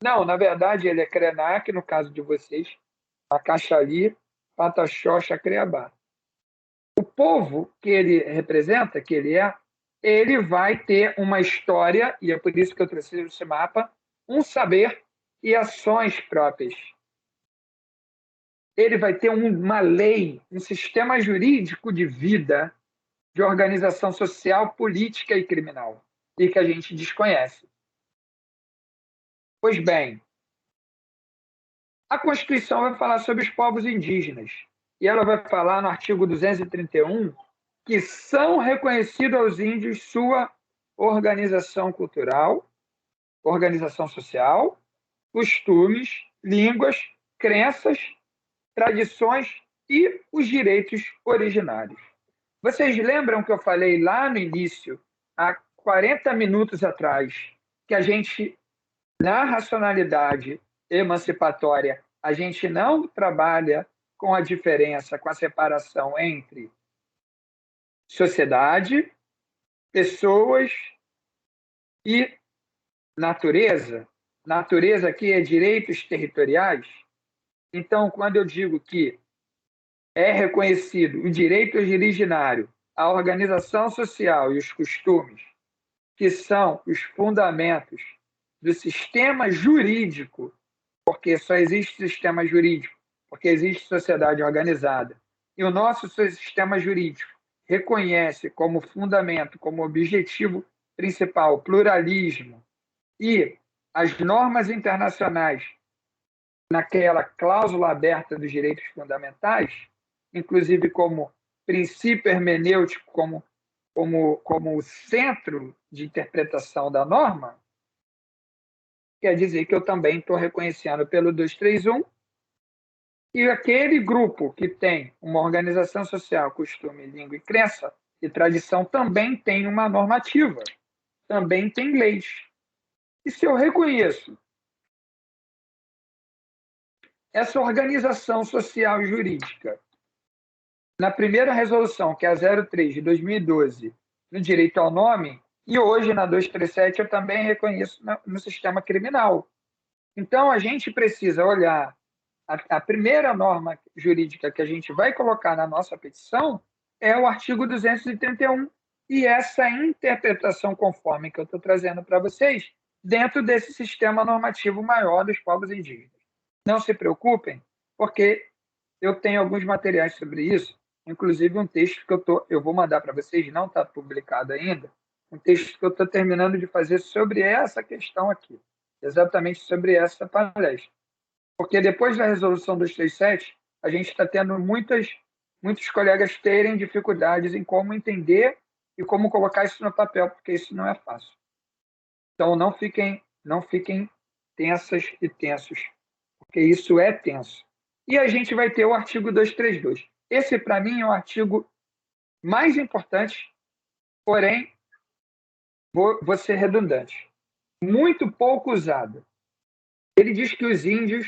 Não, na verdade, ele é Krenak, no caso de vocês, Macaxali, Pataxó, Xacriabá. O povo que ele representa, ele vai ter uma história, e é por isso que eu trouxe esse mapa, um saber e ações próprias. Ele vai ter uma lei, um sistema jurídico de vida, de organização social, política e criminal, e que a gente desconhece. Pois bem, a Constituição vai falar sobre os povos indígenas, e ela vai falar no artigo 231 que são reconhecidos aos índios sua organização cultural, organização social, costumes, línguas, crenças, tradições e os direitos originários. Vocês lembram que eu falei lá no início, há 40 minutos atrás, que a gente, na racionalidade emancipatória, a gente não trabalha com a diferença, com a separação entre sociedade pessoas e natureza. Natureza aqui é direitos territoriais. Então, quando eu digo que é reconhecido o direito originário, a organização social e os costumes, que são os fundamentos do sistema jurídico, porque só existe sistema jurídico, porque existe sociedade organizada. E o nosso sistema jurídico reconhece como fundamento, como objetivo principal, o pluralismo e as normas internacionais naquela cláusula aberta dos direitos fundamentais, inclusive como princípio hermenêutico, como o centro de interpretação da norma, quer dizer que eu também estou reconhecendo pelo 231 e aquele grupo que tem uma organização social, costume, língua e crença e tradição também tem uma normativa, também tem leis. E se eu reconheço essa organização social e jurídica na primeira resolução, que é a 03 de 2012, no direito ao nome, e hoje na 237 eu também reconheço no sistema criminal. Então, a gente precisa olhar a primeira norma jurídica que a gente vai colocar na nossa petição é o artigo 231, e essa interpretação conforme que eu estou trazendo para vocês, dentro desse sistema normativo maior dos povos indígenas. Não se preocupem, porque eu tenho alguns materiais sobre isso, inclusive um texto que eu vou mandar para vocês, não está publicado ainda, um texto que eu estou terminando de fazer sobre essa questão aqui, exatamente sobre essa palestra. Porque depois da resolução 237, a gente está tendo muitos colegas terem dificuldades em como entender e como colocar isso no papel, porque isso não é fácil. Então, não fiquem tensas e tensos, porque isso é tenso. E a gente vai ter o artigo 232. Esse, para mim, é o artigo mais importante, porém, vou ser redundante, muito pouco usado. Ele diz que os índios,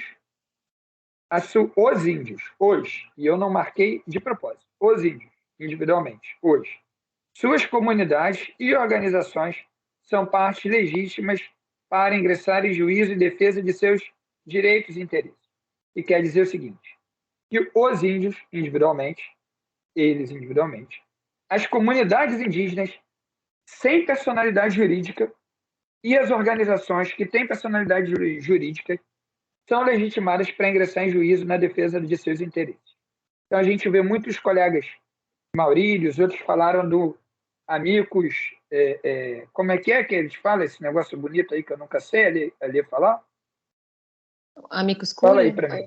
hoje, e eu não marquei de propósito, os índios, individualmente, hoje, suas comunidades e organizações são partes legítimas para ingressar em juízo em defesa de seus direitos e interesses. E quer dizer o seguinte, que os índios, eles individualmente, as comunidades indígenas sem personalidade jurídica e as organizações que têm personalidade jurídica são legitimadas para ingressar em juízo na defesa de seus interesses. Então, a gente vê muitos colegas, Maurílios, outros falaram do amicus, como é que eles falam esse negócio bonito aí que eu nunca sei ali falar? Amicus Fala curiae? aí para mim.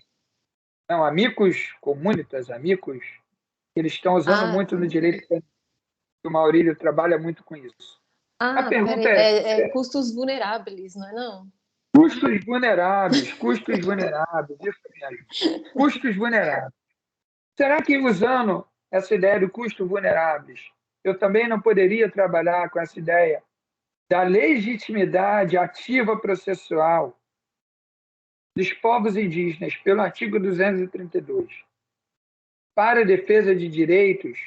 Não, amicus comunitas, amicus, eles estão usando muito no direito, o Maurílio trabalha muito com isso. A pergunta é custos vulneráveis, não é não? Custos vulneráveis, isso mesmo. Custos vulneráveis. Será que usando essa ideia do custo vulneráveis, eu também não poderia trabalhar com essa ideia da legitimidade ativa processual dos povos indígenas pelo artigo 232 para a defesa de direitos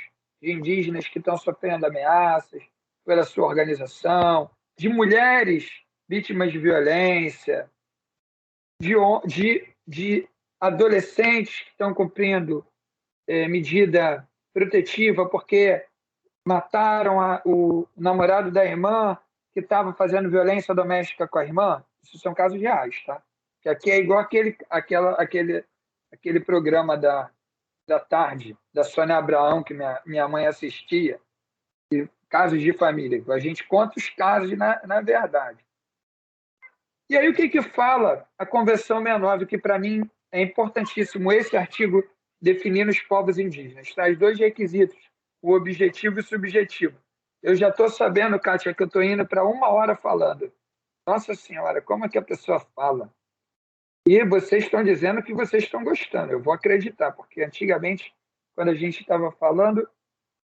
de indígenas que estão sofrendo ameaças pela sua organização, de mulheres vítimas de violência, de adolescentes que estão cumprindo medida protetiva porque mataram o namorado da irmã que estava fazendo violência doméstica com a irmã. Isso são casos reais, tá? Que aqui é igual aquele programa da tarde, da Sônia Abraão, que minha mãe assistia, casos de família. A gente conta os casos na verdade. E aí o que fala a Convenção 69, que para mim é importantíssimo, esse artigo definindo os povos indígenas. Traz dois requisitos, o objetivo e o subjetivo. Eu já estou sabendo, Kátia, que eu estou indo para 1 hora falando. Nossa Senhora, como é que a pessoa fala? E vocês estão dizendo que vocês estão gostando. Eu vou acreditar, porque antigamente, quando a gente estava falando,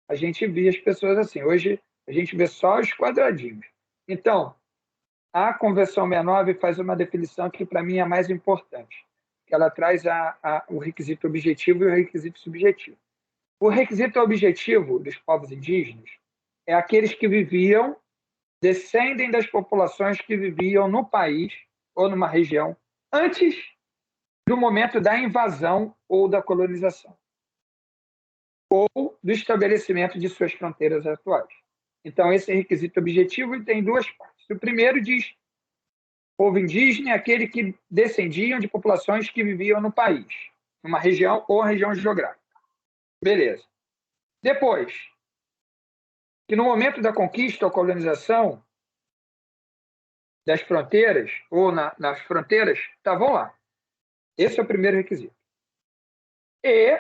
a gente via as pessoas assim. Hoje, a gente vê só os quadradinhos. Então, a Convenção 69 faz uma definição que, para mim, é a mais importante, que ela traz o requisito objetivo e o requisito subjetivo. O requisito objetivo dos povos indígenas é aqueles que viviam, descendem das populações que viviam no país ou numa região antes do momento da invasão ou da colonização, ou do estabelecimento de suas fronteiras atuais. Então, esse é requisito objetivo e tem duas partes. O primeiro diz povo indígena é aquele que descendiam de populações que viviam no país, numa região ou região geográfica. Beleza. Depois, que no momento da conquista ou colonização das fronteiras, ou nas fronteiras, estavam lá. Esse é o primeiro requisito. E,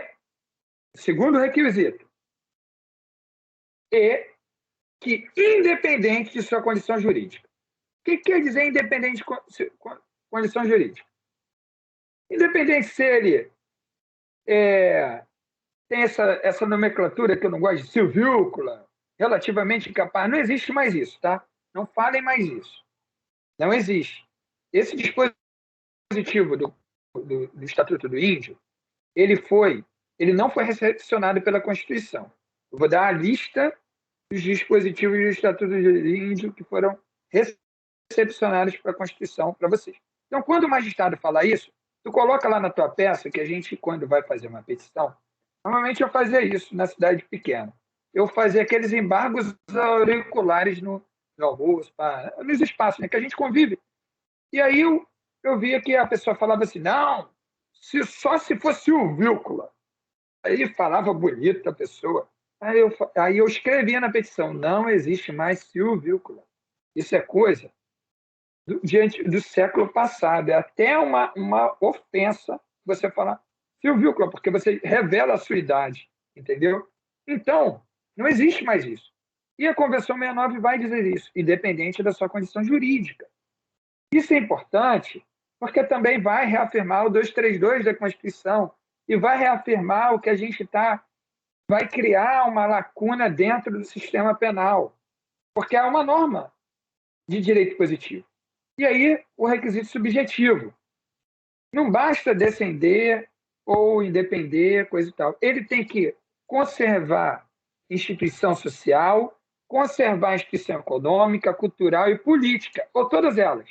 segundo requisito, e que independente de sua condição jurídica. O que quer dizer independente de condição jurídica? Independente se ele tem essa nomenclatura que eu não gosto de silvícola, relativamente incapaz, não existe mais isso, tá? Não falem mais isso. Não existe. Esse dispositivo do Estatuto do Índio, ele não foi recepcionado pela Constituição. Eu vou dar a lista dos dispositivos do Estatuto do Índio que foram recepcionados pela Constituição para vocês. Então, quando o magistrado falar isso, tu coloca lá na tua peça, que a gente, quando vai fazer uma petição, normalmente eu fazia isso na cidade pequena. Eu fazia aqueles embargos auriculares no almoço, nos espaços, né, que a gente convive. E aí eu via que a pessoa falava assim, não, só se fosse silvícola. Aí falava bonito a pessoa. Aí eu escrevia na petição, não existe mais silvícola. Isso é coisa diante do século passado. É até uma ofensa você falar silvícola, porque você revela a sua idade, entendeu? Então, não existe mais isso. E a Convenção 69 vai dizer isso, independente da sua condição jurídica. Isso é importante, porque também vai reafirmar o 232 da Constituição e vai reafirmar o que a gente vai criar uma lacuna dentro do sistema penal, porque é uma norma de direito positivo. E aí, o requisito subjetivo. Não basta descender ou independer, coisa e tal. Ele tem que conservar instituição social, conservar instituição econômica, cultural e política, ou todas elas.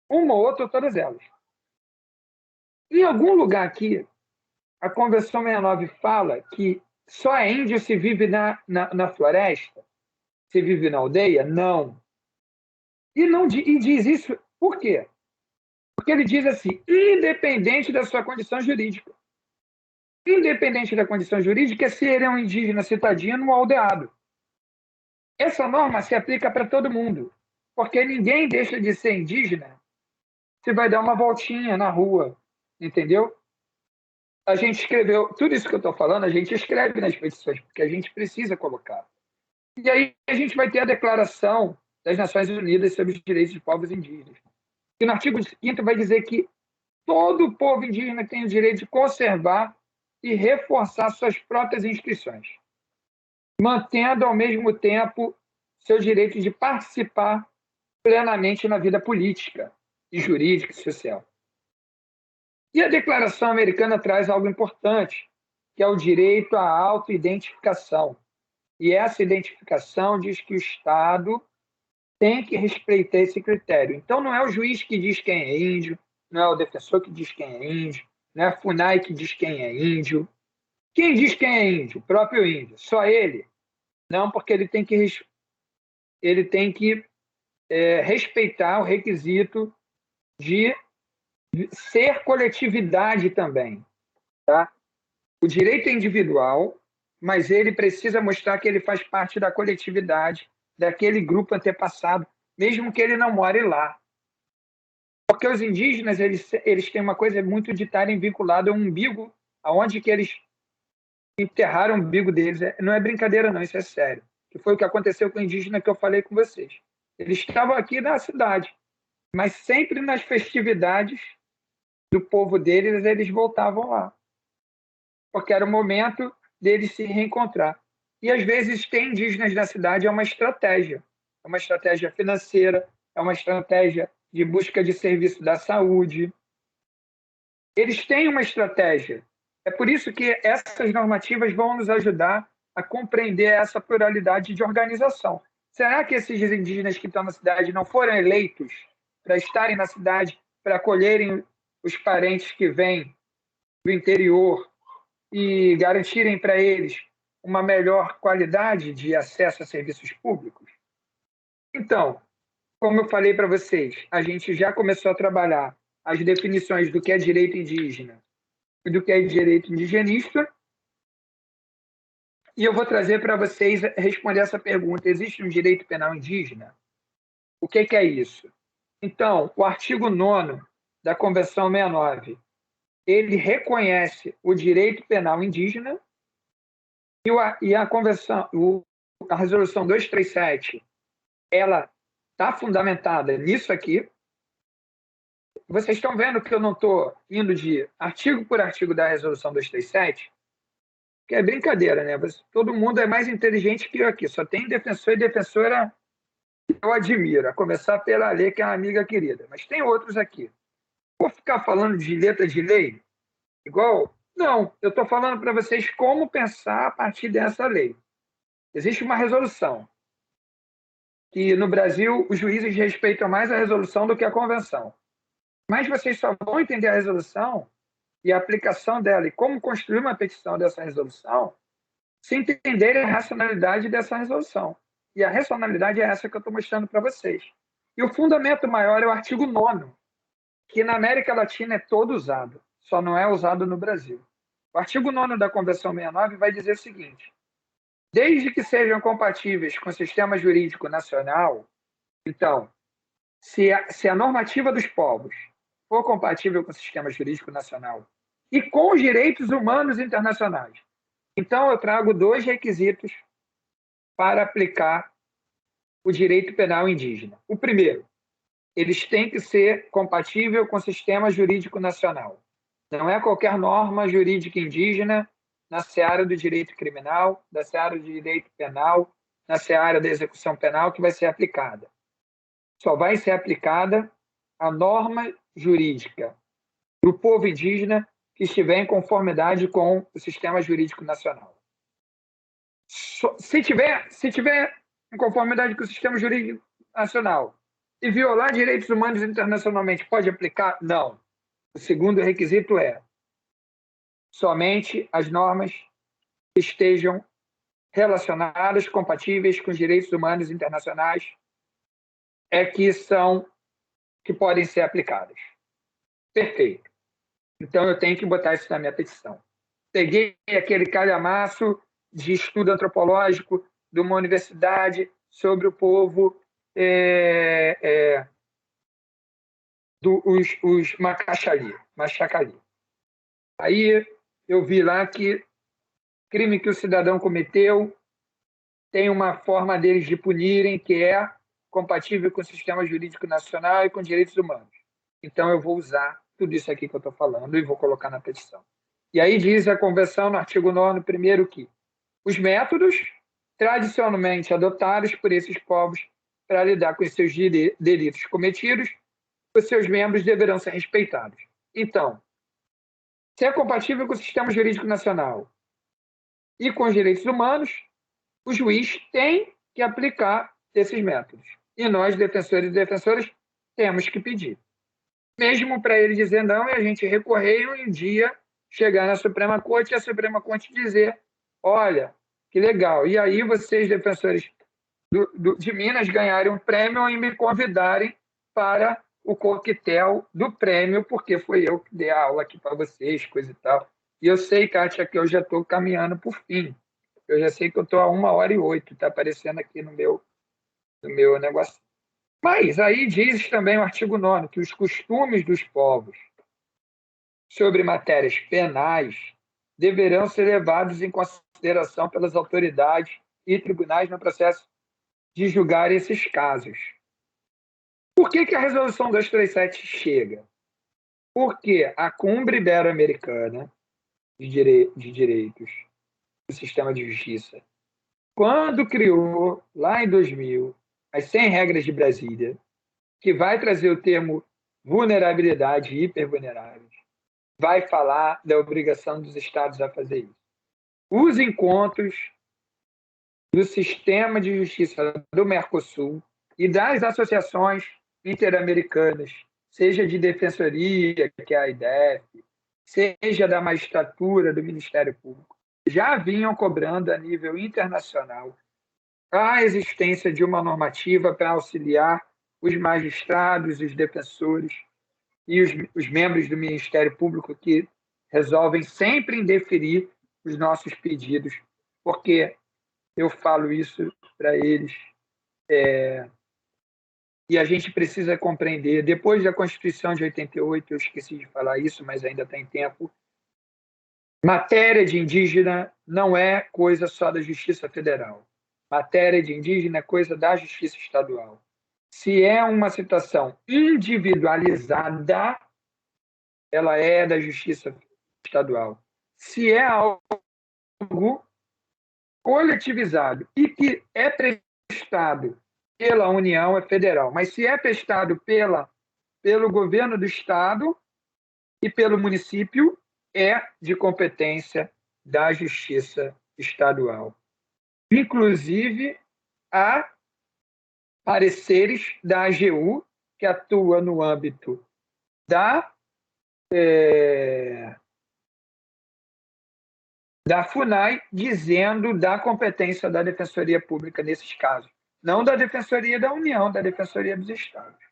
Uma ou outra, ou todas elas. Em algum lugar aqui, a Convenção 69 fala que só é índio se vive na floresta, se vive na aldeia? Não. E diz isso por quê? Porque ele diz assim, independente da sua condição jurídica. Independente da condição jurídica, se ele é um indígena citadino ou aldeado. Essa norma se aplica para todo mundo, porque ninguém deixa de ser indígena se vai dar uma voltinha na rua, entendeu? A gente escreveu, tudo isso que eu estou falando, a gente escreve nas petições, porque a gente precisa colocar. E aí a gente vai ter a Declaração das Nações Unidas sobre os Direitos dos Povos Indígenas. E no artigo 5º vai dizer que todo povo indígena tem o direito de conservar e reforçar suas próprias instituições, mantendo ao mesmo tempo seu direito de participar plenamente na vida política, e jurídica e social. E a Declaração Americana traz algo importante, que é o direito à autoidentificação. E essa identificação diz que o Estado tem que respeitar esse critério. Então, não é o juiz que diz quem é índio, não é o defensor que diz quem é índio, não é a FUNAI que diz quem é índio. Quem diz quem é índio? O próprio índio. Só ele? Não, porque ele tem que respeitar o requisito de ser coletividade também. Tá? O direito é individual, mas ele precisa mostrar que ele faz parte da coletividade, daquele grupo antepassado, mesmo que ele não more lá. Porque os indígenas eles têm uma coisa muito de estarem vinculados a um umbigo, aonde que eles enterraram o umbigo deles. Não é brincadeira, não, isso é sério. Que foi o que aconteceu com o indígena que eu falei com vocês. Eles estavam aqui na cidade, mas sempre nas festividades do povo deles, eles voltavam lá. Porque era o momento deles se reencontrar. E, às vezes, ter indígenas na cidade é uma estratégia. É uma estratégia financeira, é uma estratégia de busca de serviço da saúde. Eles têm uma estratégia. É por isso que essas normativas vão nos ajudar a compreender essa pluralidade de organização. Será que esses indígenas que estão na cidade não foram eleitos para estarem na cidade, para acolherem os parentes que vêm do interior e garantirem para eles uma melhor qualidade de acesso a serviços públicos? Então, como eu falei para vocês, a gente já começou a trabalhar as definições do que é direito indígena e do que é direito indigenista, e eu vou trazer para vocês responder essa pergunta. Existe um direito penal indígena? O que é isso? Então, o artigo 9º da Convenção 69, ele reconhece o direito penal indígena e a Convenção, a Resolução 237, ela está fundamentada nisso aqui. Vocês estão vendo que eu não estou indo de artigo por artigo da Resolução 237, que é brincadeira, né? Todo mundo é mais inteligente que eu aqui, só tem defensor e defensora que eu admiro, a começar pela Lê, que é uma amiga querida, mas tem outros aqui. Vou ficar falando de letra de lei igual? Não, eu estou falando para vocês como pensar a partir dessa lei. Existe uma resolução que, no Brasil, os juízes respeitam mais a resolução do que a convenção. Mas vocês só vão entender a resolução e a aplicação dela e como construir uma petição dessa resolução se entenderem a racionalidade dessa resolução. E a racionalidade é essa que eu estou mostrando para vocês. E o fundamento maior é o artigo 9º, que na América Latina é todo usado, só não é usado no Brasil. O artigo 9º da Convenção 69 vai dizer o seguinte: desde que sejam compatíveis com o sistema jurídico nacional, então, se a normativa dos povos for compatível com o sistema jurídico nacional e com os direitos humanos internacionais, então eu trago 2 requisitos para aplicar o direito penal indígena. O primeiro, eles têm que ser compatíveis com o sistema jurídico nacional. Não é qualquer norma jurídica indígena na seara do direito criminal, na seara do direito penal, na seara da execução penal que vai ser aplicada. Só vai ser aplicada a norma jurídica do povo indígena que estiver em conformidade com o sistema jurídico nacional. Se tiver em conformidade com o sistema jurídico nacional e violar direitos humanos internacionalmente, pode aplicar? Não. O segundo requisito é somente as normas que estejam relacionadas, compatíveis com os direitos humanos internacionais que podem ser aplicadas. Perfeito. Então, eu tenho que botar isso na minha petição. Peguei aquele calhamaço de estudo antropológico de uma universidade sobre o povo os Machacali. Aí eu vi lá que crime que o cidadão cometeu tem uma forma deles de punirem que é compatível com o sistema jurídico nacional e com direitos humanos. Então, eu vou usar tudo isso aqui que eu estou falando e vou colocar na petição. E aí diz a Convenção, no artigo 9º, primeiro, que os métodos tradicionalmente adotados por esses povos para lidar com os seus delitos cometidos, os seus membros deverão ser respeitados. Então, se é compatível com o sistema jurídico nacional e com os direitos humanos, o juiz tem que aplicar esses métodos. E nós, defensores e defensoras, temos que pedir. Mesmo para ele dizer não, e a gente recorrer e um dia chegar na Suprema Corte e a Suprema Corte dizer: olha, que legal. E aí vocês, defensores de Minas, ganharem um prêmio e me convidarem para o coquetel do prêmio, porque foi eu que dei a aula aqui para vocês, coisa e tal. E eu sei, Kátia, que eu já estou caminhando por fim. Eu já sei que eu estou a 1h08, está aparecendo aqui no meu negócio. Mas aí diz também o artigo 9º que os costumes dos povos sobre matérias penais deverão ser levados em consideração pelas autoridades e tribunais no processo de julgar esses casos. Por que a Resolução 237 chega? Porque a Cumbre Ibero-Americana de Direitos do Sistema de Justiça, quando criou, lá em 2000, as 100 regras de Brasília, que vai trazer o termo vulnerabilidade e hipervulneráveis, vai falar da obrigação dos Estados a fazer isso. Os encontros do sistema de justiça do Mercosul e das associações interamericanas, seja de defensoria, que é a IDEF, seja da magistratura, do Ministério Público, já vinham cobrando a nível internacional a existência de uma normativa para auxiliar os magistrados, os defensores e os membros do Ministério Público que resolvem sempre indeferir os nossos pedidos, porque eu falo isso para eles, e a gente precisa compreender, depois da Constituição de 88, eu esqueci de falar isso, mas ainda tem tempo, matéria de indígena não é coisa só da Justiça Federal. Matéria de indígena é coisa da Justiça Estadual. Se é uma situação individualizada, ela é da Justiça Estadual. Se é algo coletivizado e que é prestado pela União, é federal. Mas se é prestado pelo governo do Estado e pelo município, é de competência da Justiça Estadual. Inclusive, há pareceres da AGU, que atua no âmbito da FUNAI, dizendo da competência da Defensoria Pública nesses casos. Não da Defensoria da União, da Defensoria dos Estados.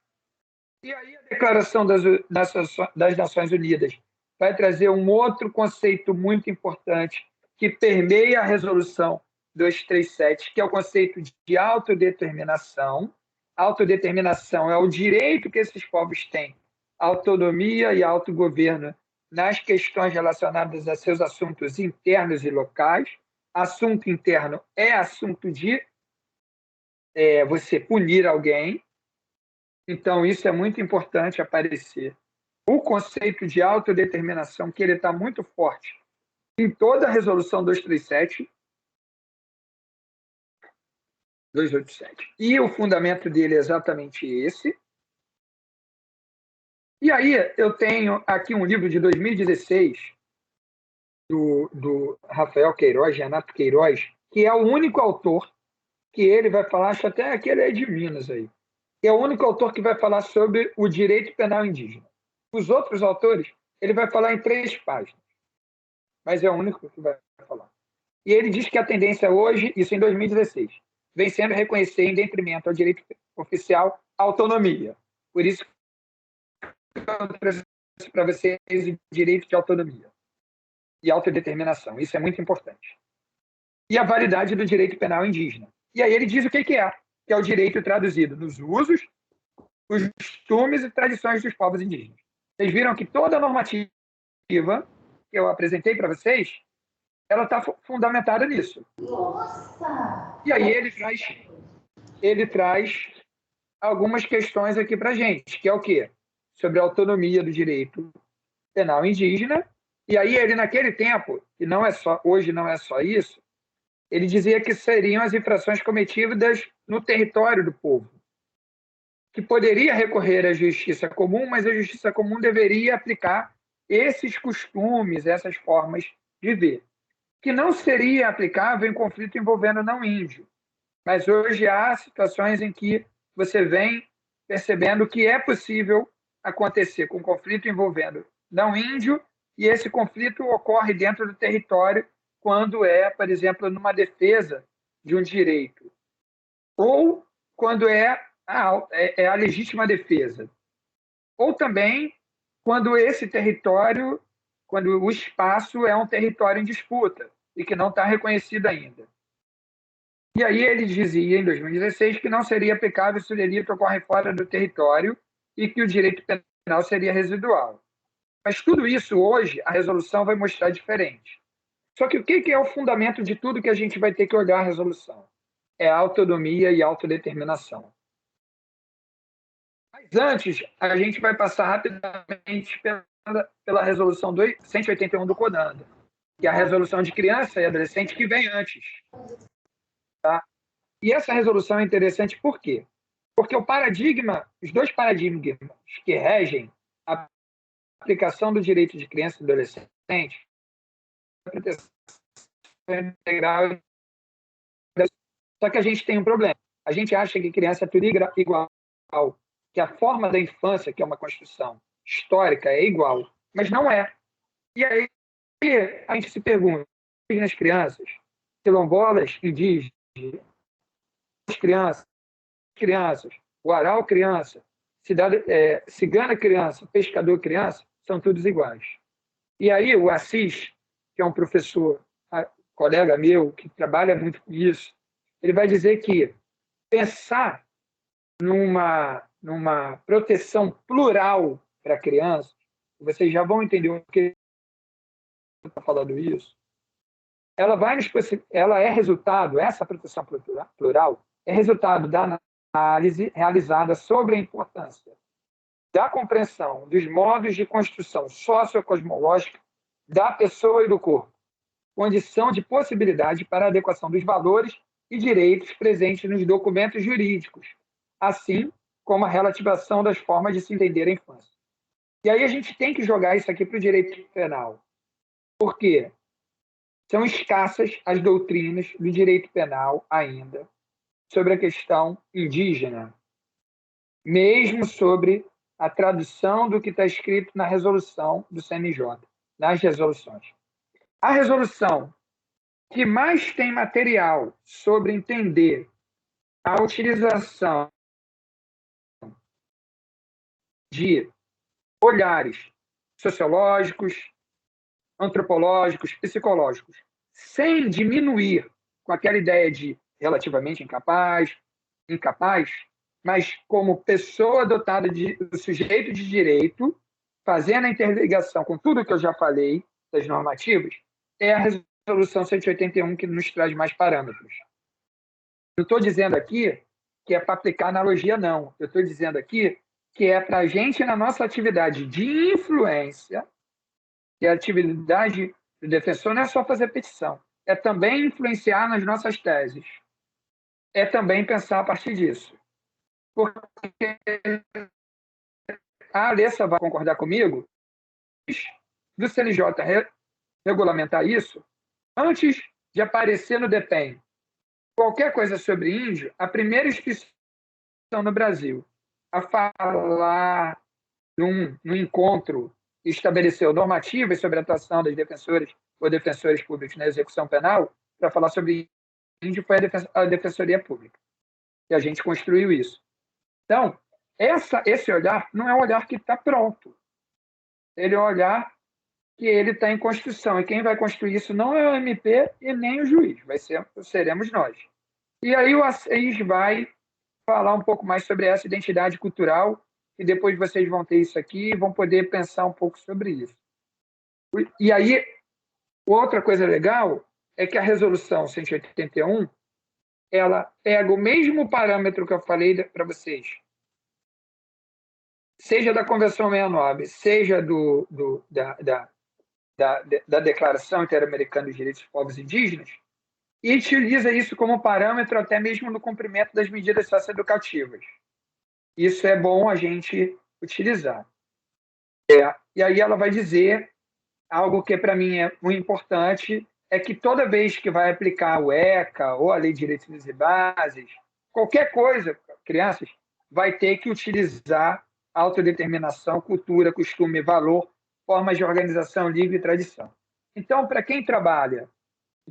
E aí a Declaração das Nações Unidas vai trazer um outro conceito muito importante que permeia a Resolução 237, que é o conceito de autodeterminação. Autodeterminação é o direito que esses povos têm, autonomia e autogoverno nas questões relacionadas a seus assuntos internos e locais. Assunto interno é assunto de você punir alguém. Então, isso é muito importante aparecer. O conceito de autodeterminação, que ele está muito forte em toda a Resolução 237, 287. E o fundamento dele é exatamente esse. E aí eu tenho aqui um livro de 2016, do Rafael Queiroz, Renato Queiroz, que é o único autor que ele vai falar, acho até que ele é de Minas aí, que é o único autor que vai falar sobre o direito penal indígena. Os outros autores, ele vai falar em 3 páginas, mas é o único que vai falar. E ele diz que a tendência hoje, isso em 2016, vem sendo reconhecer em detrimento ao direito oficial a autonomia. Por isso que eu trouxe para vocês o direito de autonomia e autodeterminação. Isso é muito importante. E a validade do direito penal indígena. E aí ele diz o que é o direito traduzido nos usos, os costumes e tradições dos povos indígenas. Vocês viram que toda a normativa que eu apresentei para vocês, ela está fundamentada nisso. Nossa! E aí ele traz algumas questões aqui para a gente, que é o quê? Sobre a autonomia do direito penal indígena. E aí ele, naquele tempo, e não é só, hoje não é só isso, ele dizia que seriam as infrações cometidas no território do povo, que poderia recorrer à justiça comum, mas a justiça comum deveria aplicar esses costumes, essas formas de ver, que não seria aplicável em conflito envolvendo não índio. Mas hoje há situações em que você vem percebendo que é possível acontecer com conflito envolvendo não índio, e esse conflito ocorre dentro do território quando é, por exemplo, numa defesa de um direito, ou quando é a legítima defesa, ou também quando esse território, quando o espaço é um território em disputa e que não está reconhecido ainda. E aí ele dizia, em 2016, que não seria aplicável se o delito ocorre fora do território e que o direito penal seria residual. Mas tudo isso, hoje, a resolução vai mostrar diferente. Só que o que é o fundamento de tudo que a gente vai ter que olhar a resolução? É a autonomia e autodeterminação. Mas antes, a gente vai passar rapidamente pela resolução 181 do CONANDA, que é a resolução de criança e adolescente que vem antes. Tá? E essa resolução é interessante por quê? Porque os dois paradigmas que regem a aplicação do direito de criança e adolescente, a proteção integral, Só que a gente tem um problema. A gente acha que criança é tudo igual, que a forma da infância, que é uma construção histórica, é igual, mas não é. E aí a gente se pergunta, nas crianças, quilombolas, indígenas, crianças, Uaral criança, cigana criança, pescador criança, são todos iguais. E aí o Assis, que é um professor, colega meu, que trabalha muito com isso, ele vai dizer que pensar numa proteção plural para a criança, vocês já vão entender o que está falando isso, ela é resultado, essa proteção plural é resultado da análise realizada sobre a importância da compreensão dos modos de construção sociocosmológica da pessoa e do corpo, condição de possibilidade para a adequação dos valores e direitos presentes nos documentos jurídicos, assim como a relativação das formas de se entender a infância. E aí a gente tem que jogar isso aqui para o direito penal. Por quê? São escassas as doutrinas do direito penal ainda sobre a questão indígena, mesmo sobre a tradução do que está escrito na resolução do CNJ, nas resoluções. A resolução que mais tem material sobre entender a utilização de olhares sociológicos, antropológicos, psicológicos, sem diminuir com aquela ideia de relativamente incapaz, mas como pessoa dotada do sujeito de direito, fazendo a interligação com tudo que eu já falei das normativas, é a resolução 181 que nos traz mais parâmetros. Não estou dizendo aqui que é para aplicar analogia, não. Eu estou dizendo aqui que é para a gente, na nossa atividade de influência, e a atividade do defensor não é só fazer petição, é também influenciar nas nossas teses, é também pensar a partir disso. Porque a Alessa vai concordar comigo, do CNJ regulamentar isso, antes de aparecer no DEPEN qualquer coisa sobre índio, a primeira instituição no Brasil a falar num encontro que estabeleceu normativas sobre a atuação das defensoras ou defensores públicos na execução penal, para falar sobre índio, foi a Defensoria Pública. E a gente construiu isso. Então, esse olhar não é um olhar que está pronto. Ele é um olhar que ele está em construção. E quem vai construir isso não é o MP e nem o juiz, seremos nós. E aí o Assis vai falar um pouco mais sobre essa identidade cultural, e depois vocês vão ter isso aqui e vão poder pensar um pouco sobre isso. E aí, outra coisa legal é que a resolução 181, ela pega o mesmo parâmetro que eu falei para vocês, seja da Convenção 69, seja da Declaração Interamericana dos Direitos dos Povos Indígenas, e utiliza isso como parâmetro até mesmo no cumprimento das medidas socioeducativas. Isso é bom a gente utilizar. E aí ela vai dizer algo que para mim é muito importante, é que toda vez que vai aplicar o ECA ou a Lei de Diretrizes e Bases, qualquer coisa, crianças, vai ter que utilizar autodeterminação, cultura, costume, valor, formas de organização, livre e tradição. Então, para quem trabalha,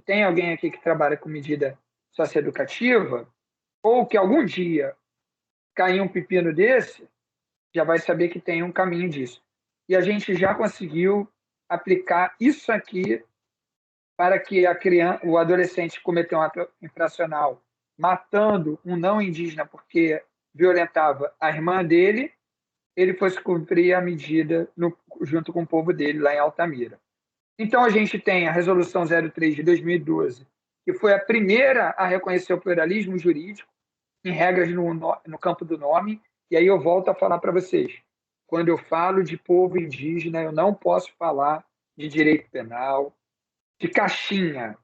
tem alguém aqui que trabalha com medida socioeducativa, ou que algum dia cair um pepino desse, já vai saber que tem um caminho disso. E a gente já conseguiu aplicar isso aqui para que o adolescente cometeu um ato infracional matando um não indígena porque violentava a irmã dele, ele fosse cumprir a medida junto com o povo dele lá em Altamira. Então, a gente tem a Resolução 03 de 2012, que foi a primeira a reconhecer o pluralismo jurídico em regras no campo do nome. E aí eu volto a falar para vocês. Quando eu falo de povo indígena, eu não posso falar de direito penal, de caixinha.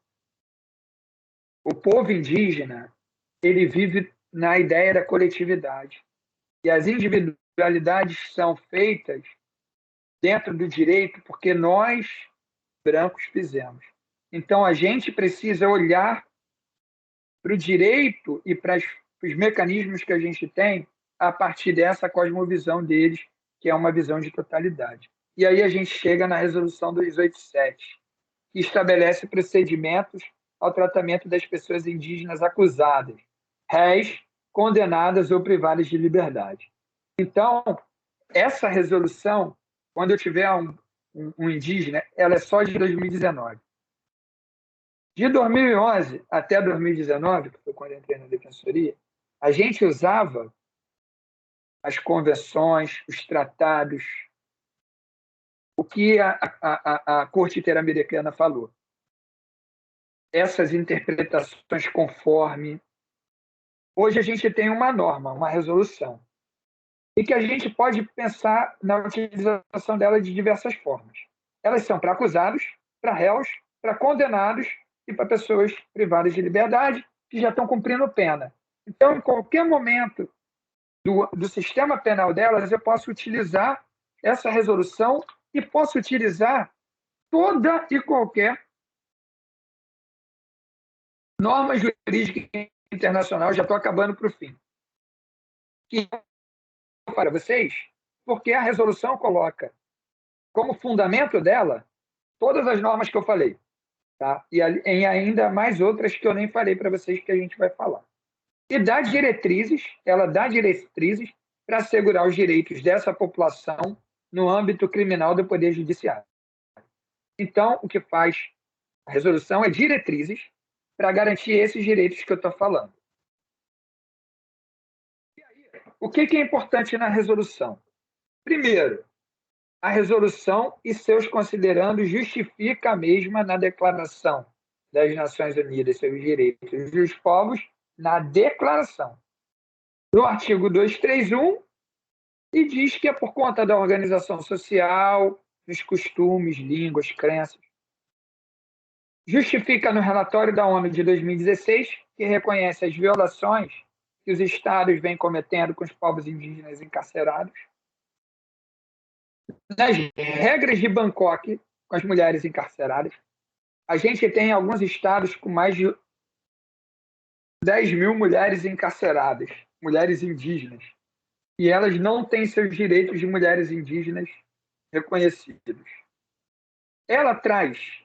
O povo indígena, ele vive na ideia da coletividade. E as individualidades são feitas dentro do direito porque nós, brancos, fizemos. Então, a gente precisa olhar para o direito e para os mecanismos que a gente tem a partir dessa cosmovisão deles, que é uma visão de totalidade. E aí a gente chega na Resolução 287, que estabelece procedimentos ao tratamento das pessoas indígenas acusadas, réis, condenadas ou privadas de liberdade. Então, essa resolução, quando eu tiver um indígena, ela é só de 2019. De 2011 até 2019, que foi quando eu entrei na Defensoria, a gente usava as convenções, os tratados, o que a Corte Interamericana falou. Essas interpretações conforme. Hoje a gente tem uma norma, uma resolução, e que a gente pode pensar na utilização dela de diversas formas. Elas são para acusados, para réus, para condenados e para pessoas privadas de liberdade que já estão cumprindo pena. Então, em qualquer momento do sistema penal delas, eu posso utilizar essa resolução e posso utilizar toda e qualquer norma jurídica internacional. Já estou acabando para o fim. E para vocês, porque a resolução coloca como fundamento dela todas as normas que eu falei, tá? E ainda mais outras que eu nem falei para vocês que a gente vai falar. E dá diretrizes, ela dá diretrizes para assegurar os direitos dessa população no âmbito criminal do Poder Judiciário. Então, o que faz a resolução é diretrizes para garantir esses direitos que eu estou falando. E aí, o que é importante na resolução? Primeiro, a resolução e seus considerandos justifica a mesma na Declaração das Nações Unidas sobre os Direitos dos Povos, na Declaração, no artigo 231, e diz que é por conta da organização social, dos costumes, línguas, crenças. Justifica no relatório da ONU de 2016, que reconhece as violações que os Estados vêm cometendo com os povos indígenas encarcerados. Nas regras de Bangkok, com as mulheres encarceradas, a gente tem alguns estados com mais de 10 mil mulheres encarceradas, mulheres indígenas, e elas não têm seus direitos de mulheres indígenas reconhecidos. Ela traz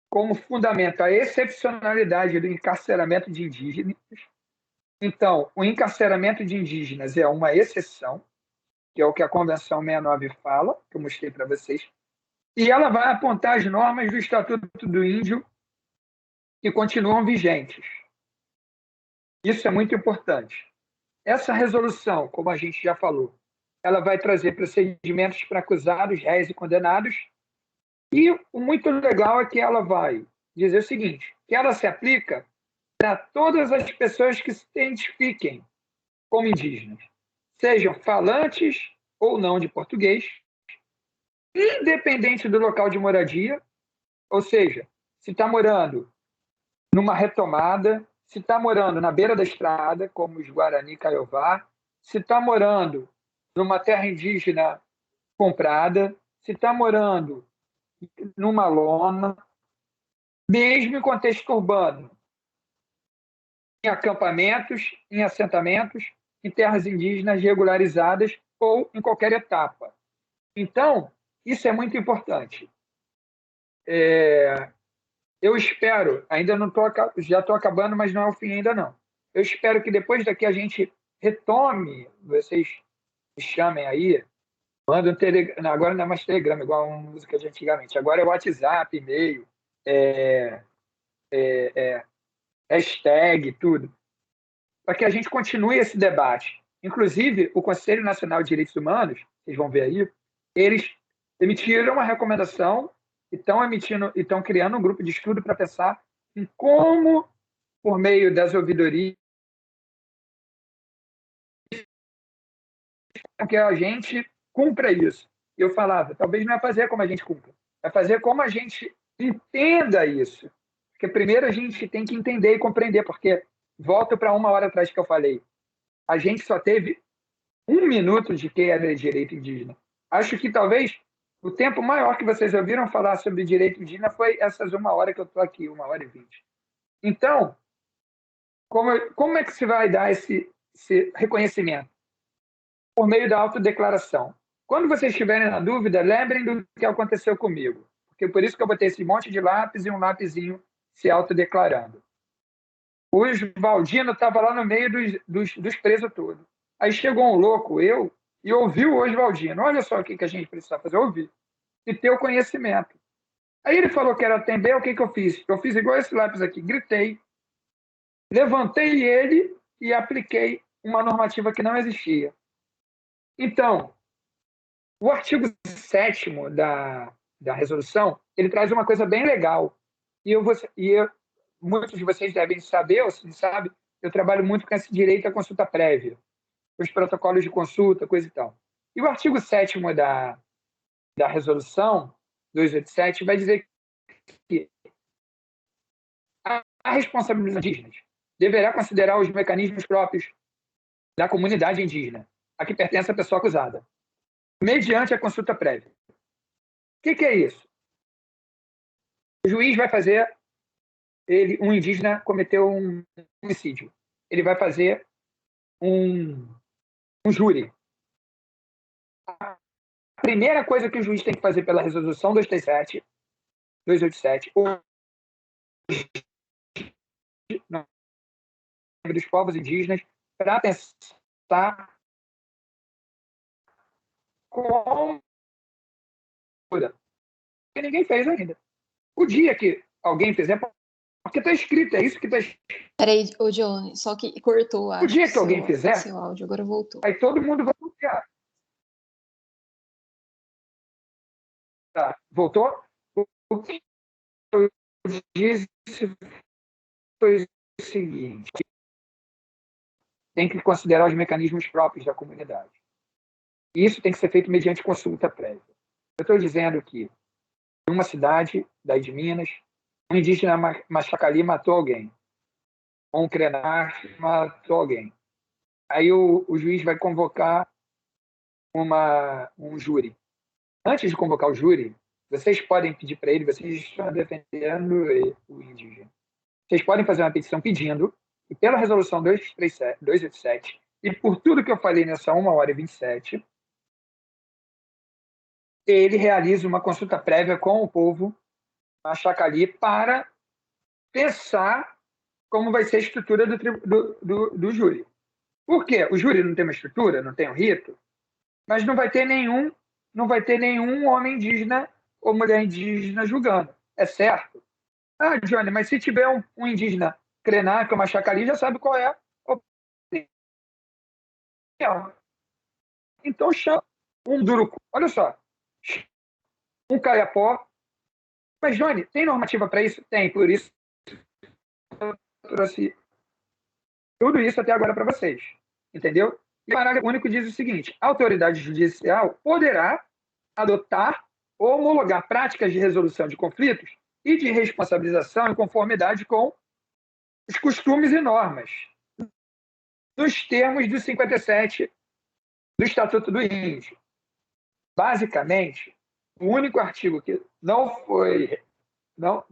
como fundamento a excepcionalidade do encarceramento de indígenas. Então, o encarceramento de indígenas é uma exceção, que é o que a Convenção 69 fala, que eu mostrei para vocês, e ela vai apontar as normas do Estatuto do Índio que continuam vigentes. Isso é muito importante. Essa resolução, como a gente já falou, ela vai trazer procedimentos para acusados, réis e condenados, e o muito legal é que ela vai dizer o seguinte, que ela se aplica para todas as pessoas que se identifiquem como indígenas, sejam falantes ou não de português, independente do local de moradia, ou seja, se está morando numa retomada, se está morando na beira da estrada, como os Guarani Kaiowá, se está morando numa terra indígena comprada, se está morando numa lona, mesmo em contexto urbano, em acampamentos, em assentamentos, em terras indígenas regularizadas ou em qualquer etapa. Então, isso é muito importante. Eu espero, ainda não estou, já estou acabando, mas não é o fim ainda não. Eu espero que depois daqui a gente retome, vocês me chamem aí, manda um telegrama, agora não é mais telegrama, igual uma música de antigamente, agora é WhatsApp, e-mail, hashtag, tudo, para que a gente continue esse debate. Inclusive, o Conselho Nacional de Direitos Humanos, vocês vão ver aí, eles emitiram uma recomendação e estão criando um grupo de estudo para pensar em como, por meio das ouvidorias, que a gente cumpra isso. Eu falava, talvez não é fazer como a gente cumpra, é fazer como a gente entenda isso. Porque primeiro a gente tem que entender e compreender, porque volto para uma hora atrás que eu falei, a gente só teve 1 minuto de que era direito indígena. Acho que talvez o tempo maior que vocês ouviram falar sobre direito indígena foi essas 1 hora que eu estou aqui, 1h20. Então, Como é que se vai dar esse reconhecimento? Por meio da autodeclaração. Quando vocês estiverem na dúvida, lembrem do que aconteceu comigo. Porque por isso que eu botei esse monte de lápis e um lapisinho se autodeclarando. O Oswaldino estava lá no meio dos presos todos. Aí chegou um louco, e ouviu o Oswaldino. Olha só o que a gente precisa fazer, ouvir. E ter o conhecimento. Aí ele falou que era atender, o que eu fiz? Eu fiz igual esse lápis aqui, gritei, levantei ele e apliquei uma normativa que não existia. Então, o artigo 7º da resolução, ele traz uma coisa bem legal. Muitos de vocês devem saber, ou se não sabem, eu trabalho muito com esse direito à consulta prévia, os protocolos de consulta, coisa e tal. E o artigo 7º da resolução 287 vai dizer que a responsabilidade indígena deverá considerar os mecanismos próprios da comunidade indígena, a que pertence a pessoa acusada, mediante a consulta prévia. O que é isso? O juiz vai fazer, um indígena cometeu um homicídio, ele vai fazer um júri. A primeira coisa que o juiz tem que fazer pela resolução 287, dos povos indígenas, para pensar como porque ninguém fez ainda. O dia que alguém fizer, porque está escrito, é isso que está escrito. Peraí, ô Johnny, só que cortou, acho. O dia que alguém fizer, seu áudio agora voltou. aí todo mundo vai copiar. Tá, voltou? O que eu disse foi o seguinte: tem que considerar os mecanismos próprios da comunidade. E isso tem que ser feito mediante consulta prévia. Eu estou dizendo que, em uma cidade daí de Minas, um indígena Machacali matou alguém. Ou um Krenar matou alguém. Aí o juiz vai convocar um júri. Antes de convocar o júri, vocês podem pedir para ele, vocês estão defendendo o indígena. Vocês podem fazer uma petição pedindo, e pela resolução 287, e por tudo que eu falei nessa 1h27, ele realiza uma consulta prévia com o povo Machacali para pensar como vai ser a estrutura do júri. Por quê? O júri não tem uma estrutura, não tem um rito, mas não vai ter nenhum homem indígena ou mulher indígena julgando. É certo? Ah, Johnny, mas se tiver um indígena Krenar, que é uma Machacali, já sabe qual é a opinião. Então chama um Durucu. Olha só. Um Caiapó. Mas, Johnny, tem normativa para isso? Tem, por isso eu trouxe tudo isso até agora para vocês. Entendeu? E o parágrafo único diz o seguinte: a autoridade judicial poderá adotar ou homologar práticas de resolução de conflitos e de responsabilização em conformidade com os costumes e normas, nos termos do 57 do Estatuto do Índio. Basicamente, o único artigo que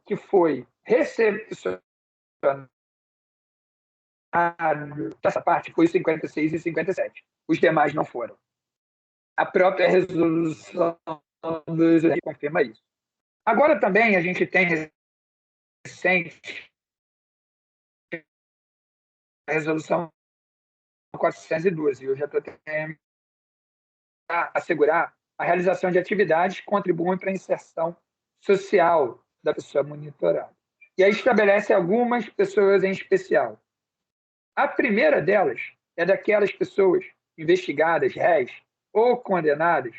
que foi recepcionado essa parte foi 56 e 57. Os demais não foram. A própria resolução confirma isso. Agora também a gente tem recente a resolução 412. Eu já estou tentando assegurar a realização de atividades que contribuem para a inserção social da pessoa monitorada. E aí estabelece algumas pessoas em especial. A primeira delas é daquelas pessoas investigadas, réis ou condenadas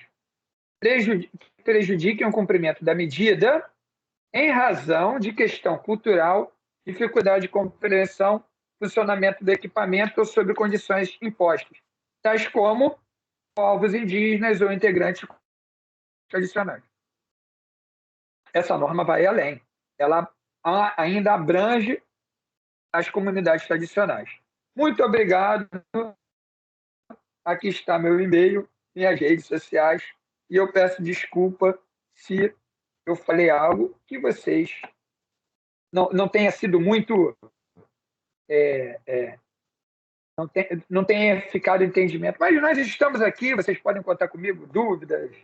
que prejudiquem o cumprimento da medida em razão de questão cultural, dificuldade de compreensão, funcionamento do equipamento ou sob condições impostas, tais como povos indígenas ou integrantes tradicionais. Essa norma vai além. Ela ainda abrange as comunidades tradicionais. Muito obrigado. Aqui está meu e-mail, minhas redes sociais, e eu peço desculpa se eu falei algo que vocês não tenha sido muito não tenha ficado entendimento. Mas nós estamos aqui, vocês podem contar comigo, dúvidas,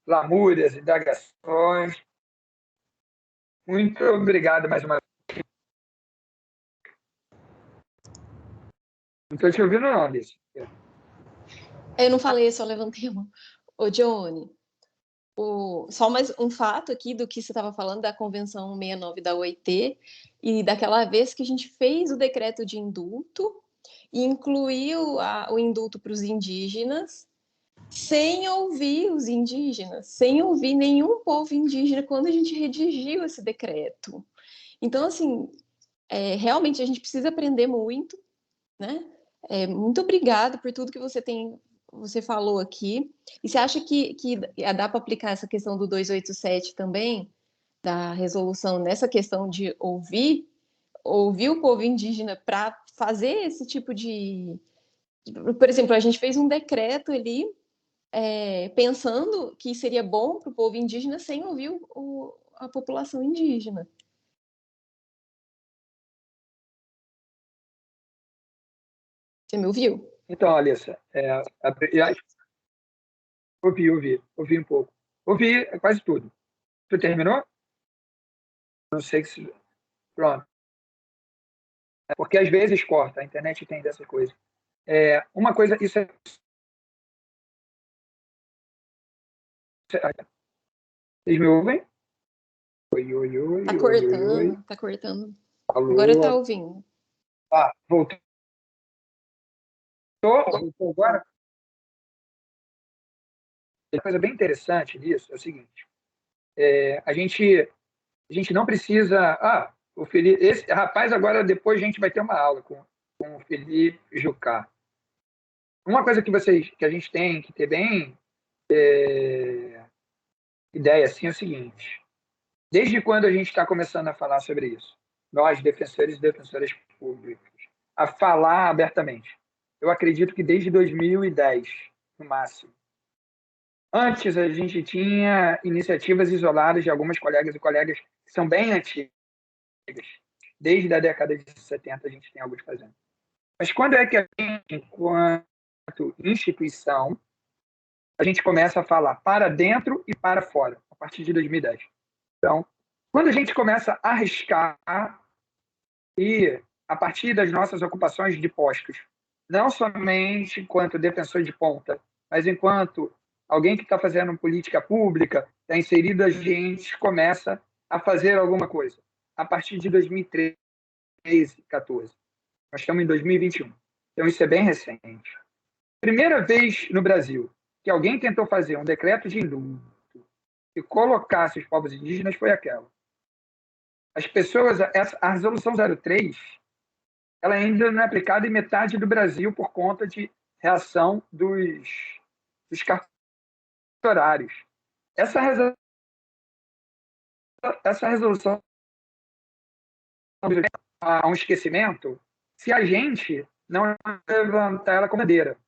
lamúrias, indagações. Muito obrigado mais uma vez. Não estou te ouvindo, não, Alice. Eu não falei, só levantei a mão. Ô, Johnny, só mais um fato aqui do que você estava falando da Convenção 69 da OIT e daquela vez que a gente fez o decreto de indulto e incluiu o indulto para os indígenas sem ouvir os indígenas, sem ouvir nenhum povo indígena quando a gente redigiu esse decreto. Então, assim, realmente a gente precisa aprender muito, né? Muito obrigada por tudo que você falou aqui. E você acha que dá para aplicar essa questão do 287 também, da resolução, nessa questão de ouvir o povo indígena para fazer esse tipo de... Por exemplo, a gente fez um decreto ali pensando que seria bom para o povo indígena sem ouvir a população indígena. Você me ouviu? Então, Alissa, ouvi um pouco. Ouvi quase tudo. Tu terminou? Não sei se... Pronto. Porque às vezes corta, a internet tem dessa coisa. Uma coisa, isso é... Vocês me ouvem? Oi, oi, oi. Tá oi, cortando, oi, oi. tá cortando. Alô? Agora tá ouvindo. Voltou. Voltou agora? Uma coisa bem interessante nisso é o seguinte: a gente não precisa. O Felipe, esse rapaz, agora depois a gente vai ter uma aula com o Felipe Jucá. Uma coisa que a gente tem que ter bem ideia assim é o seguinte: desde quando a gente está começando a falar sobre isso? Nós, defensores e defensoras públicos, a falar abertamente. Eu acredito que desde 2010, no máximo. Antes, a gente tinha iniciativas isoladas de algumas colegas e colegas que são bem antigas. Desde a década de 70, a gente tem alguns fazendo. Mas quando é que a gente, enquanto instituição, a gente começa a falar para dentro e para fora, a partir de 2010? Então, quando a gente começa a arriscar e, a partir das nossas ocupações de postos, não somente enquanto defensor de ponta, mas enquanto alguém que está fazendo política pública, está inserido, a gente começa a fazer alguma coisa. A partir de 2013, 2014. Nós estamos em 2021. Então, isso é bem recente. Primeira vez no Brasil que alguém tentou fazer um decreto de indulto que colocasse os povos indígenas foi aquela. As pessoas, a resolução 03, ela ainda não é aplicada em metade do Brasil por conta de reação dos cartorários. Essa resolução a um esquecimento se a gente não levantar ela como bandeira.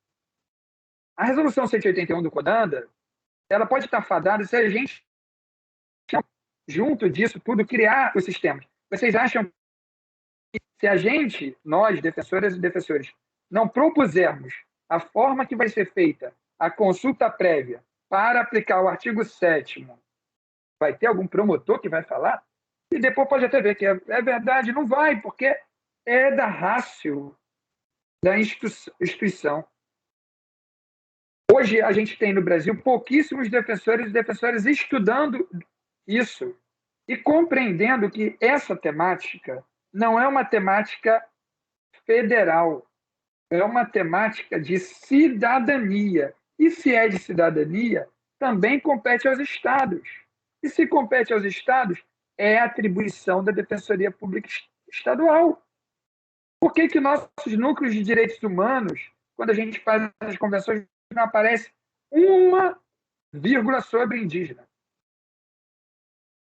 A resolução 181 do CODANDA, ela pode estar fadada se a gente, junto disso tudo, criar os sistemas. Vocês acham que se a gente, nós, defensoras e defensores, não propusermos a forma que vai ser feita a consulta prévia para aplicar o artigo 7º, vai ter algum promotor que vai falar? E depois pode até ver que é verdade, não vai, porque é da ratio da instituição. Hoje a gente tem no Brasil pouquíssimos defensores e defensoras estudando isso e compreendendo que essa temática não é uma temática federal, é uma temática de cidadania. E se é de cidadania, também compete aos estados. E se compete aos estados, é atribuição da Defensoria Pública Estadual. Por que nossos núcleos de direitos humanos, quando a gente faz as convenções, não aparece uma vírgula sobre indígena?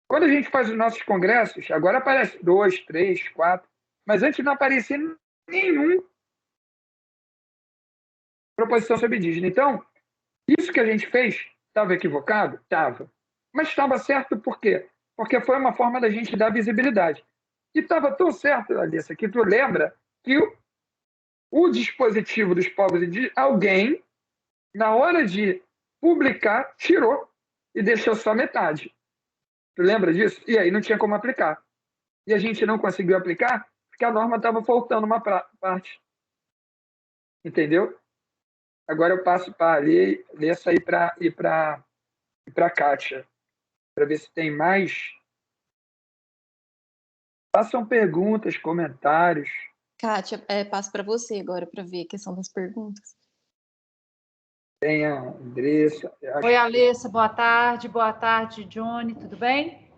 Quando a gente faz os nossos congressos, agora aparece 2, 3, 4, mas antes não aparecia nenhum proposição sobre indígena. Então, isso que a gente fez estava equivocado? Estava. Mas estava certo por quê? Porque foi uma forma da gente dar visibilidade. E estava tão certo, Alissa, que tu lembra que o dispositivo dos povos indígenas, alguém, na hora de publicar, tirou e deixou só metade. Tu lembra disso? E aí não tinha como aplicar. E a gente não conseguiu aplicar porque a norma estava faltando uma parte. Entendeu? Agora eu passo para ler essa aí para ir para a Kátia, para ver se tem mais. Façam perguntas, comentários. Kátia, passo para você agora para ver a questão das perguntas. Tem a Andressa. Oi, Alessa, boa tarde, Johnny, tudo bem?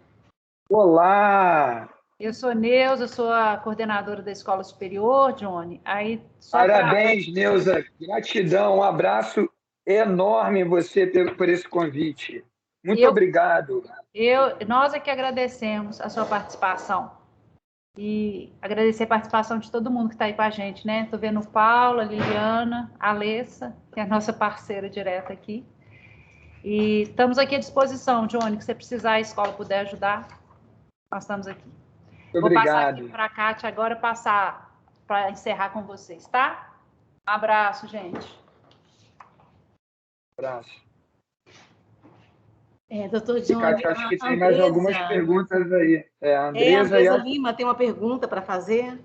Olá! Eu sou Neuza, eu sou a coordenadora da Escola Superior, Johnny. Aí, Parabéns, Neuza, gratidão, um abraço enorme você por esse convite. Muito obrigado. Nós é que agradecemos a sua participação. E agradecer a participação de todo mundo que está aí com a gente, né? Estou vendo o Paulo, a Liliana, a Alessa, que é a nossa parceira direta aqui. E estamos aqui à disposição, Johnny, que você precisar, a escola puder ajudar, nós estamos aqui. Muito Vou obrigado. passar aqui para a Kátia agora, passar para encerrar com vocês, tá? Um abraço, gente. Um abraço. Doutor Johnny, Kátia, acho que tem mais algumas perguntas aí. A Andresa Lima tem uma pergunta para fazer.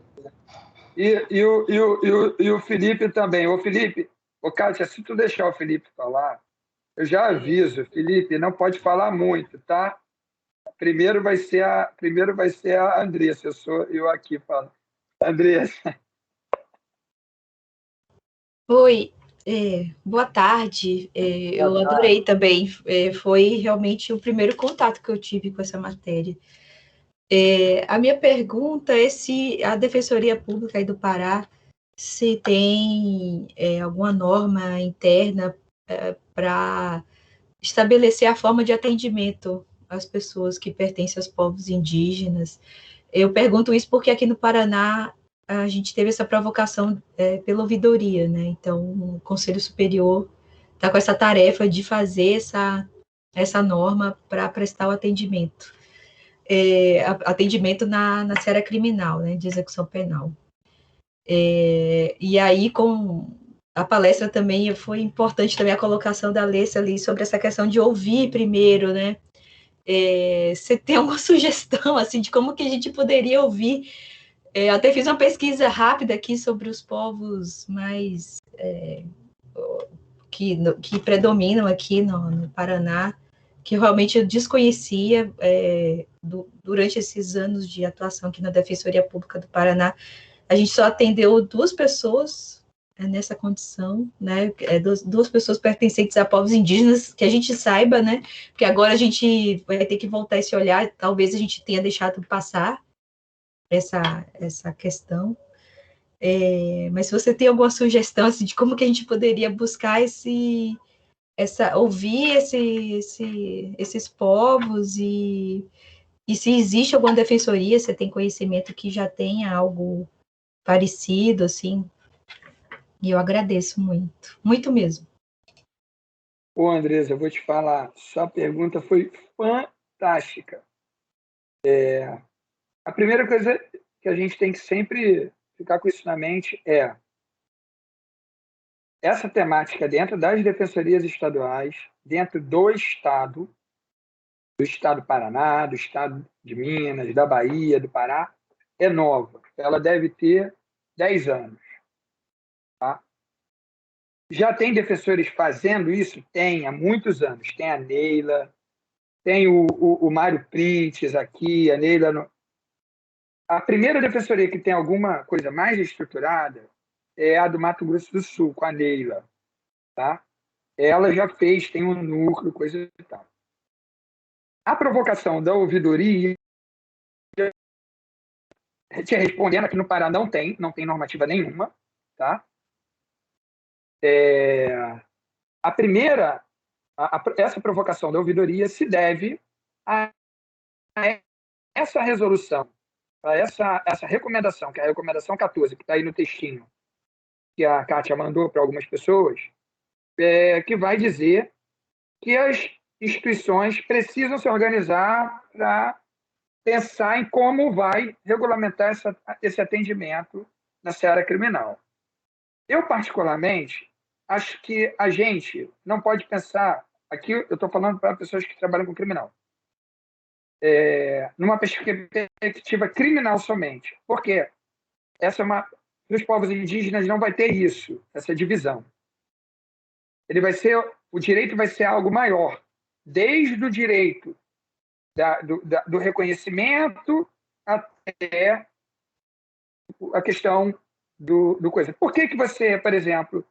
E o Felipe também. Ô, Felipe, Kátia, se tu deixar o Felipe falar, eu já aviso, Felipe, não pode falar muito, tá? Primeiro vai ser a Andressa, eu aqui falo. Andressa. Oi, boa tarde. Eu adorei também. Foi realmente o primeiro contato que eu tive com essa matéria. A minha pergunta é se a Defensoria Pública aí do Pará se tem alguma norma interna para estabelecer a forma de atendimento às pessoas que pertencem aos povos indígenas. Eu pergunto isso porque aqui no Paraná a gente teve essa provocação pela ouvidoria, né? Então, o Conselho Superior está com essa tarefa de fazer essa norma para prestar o atendimento. Atendimento na seara criminal, né? De execução penal. E aí, com a palestra também, foi importante também a colocação da Alessa ali sobre essa questão de ouvir primeiro, né? Você tem alguma sugestão, assim, de como que a gente poderia ouvir? Até fiz uma pesquisa rápida aqui sobre os povos mais que predominam aqui no Paraná, que realmente eu desconhecia durante esses anos de atuação aqui na Defensoria Pública do Paraná. A gente só atendeu 2 pessoas nessa condição, né? 2 pessoas pertencentes a povos indígenas, que a gente saiba, né? Porque agora a gente vai ter que voltar esse olhar, talvez a gente tenha deixado passar essa questão. Mas se você tem alguma sugestão assim, de como que a gente poderia buscar ouvir esses povos e se existe alguma defensoria, você tem conhecimento que já tenha algo parecido, assim, e eu agradeço muito, muito mesmo. Ô, Andresa, eu vou te falar, sua pergunta foi fantástica. A primeira coisa que a gente tem que sempre ficar com isso na mente é essa temática dentro das defensorias estaduais, dentro do Estado do Paraná, do Estado de Minas, da Bahia, do Pará, é nova. Ela deve ter 10 anos. Tá? Já tem defensores fazendo isso? Tem, há muitos anos. Tem a Neila, tem o Mário Printes aqui, a Neila. A primeira defensoria que tem alguma coisa mais estruturada é a do Mato Grosso do Sul, com a Neila. Tá? Ela já fez, tem um núcleo, coisa e tal. A provocação da ouvidoria, te respondendo, aqui no Pará não tem normativa nenhuma. Tá? A primeira, essa provocação da ouvidoria se deve a essa resolução, a essa recomendação, que é a recomendação 14, que está aí no textinho, que a Kátia mandou para algumas pessoas, que vai dizer que as instituições precisam se organizar para pensar em como vai regulamentar esse atendimento na seara criminal. Eu, particularmente, acho que a gente não pode pensar, aqui eu estou falando para pessoas que trabalham com criminal, numa perspectiva criminal somente. Por quê? Dos povos indígenas não vai ter isso, essa divisão. O direito vai ser algo maior, desde o direito do reconhecimento até a questão do coisa. Por que você, por exemplo,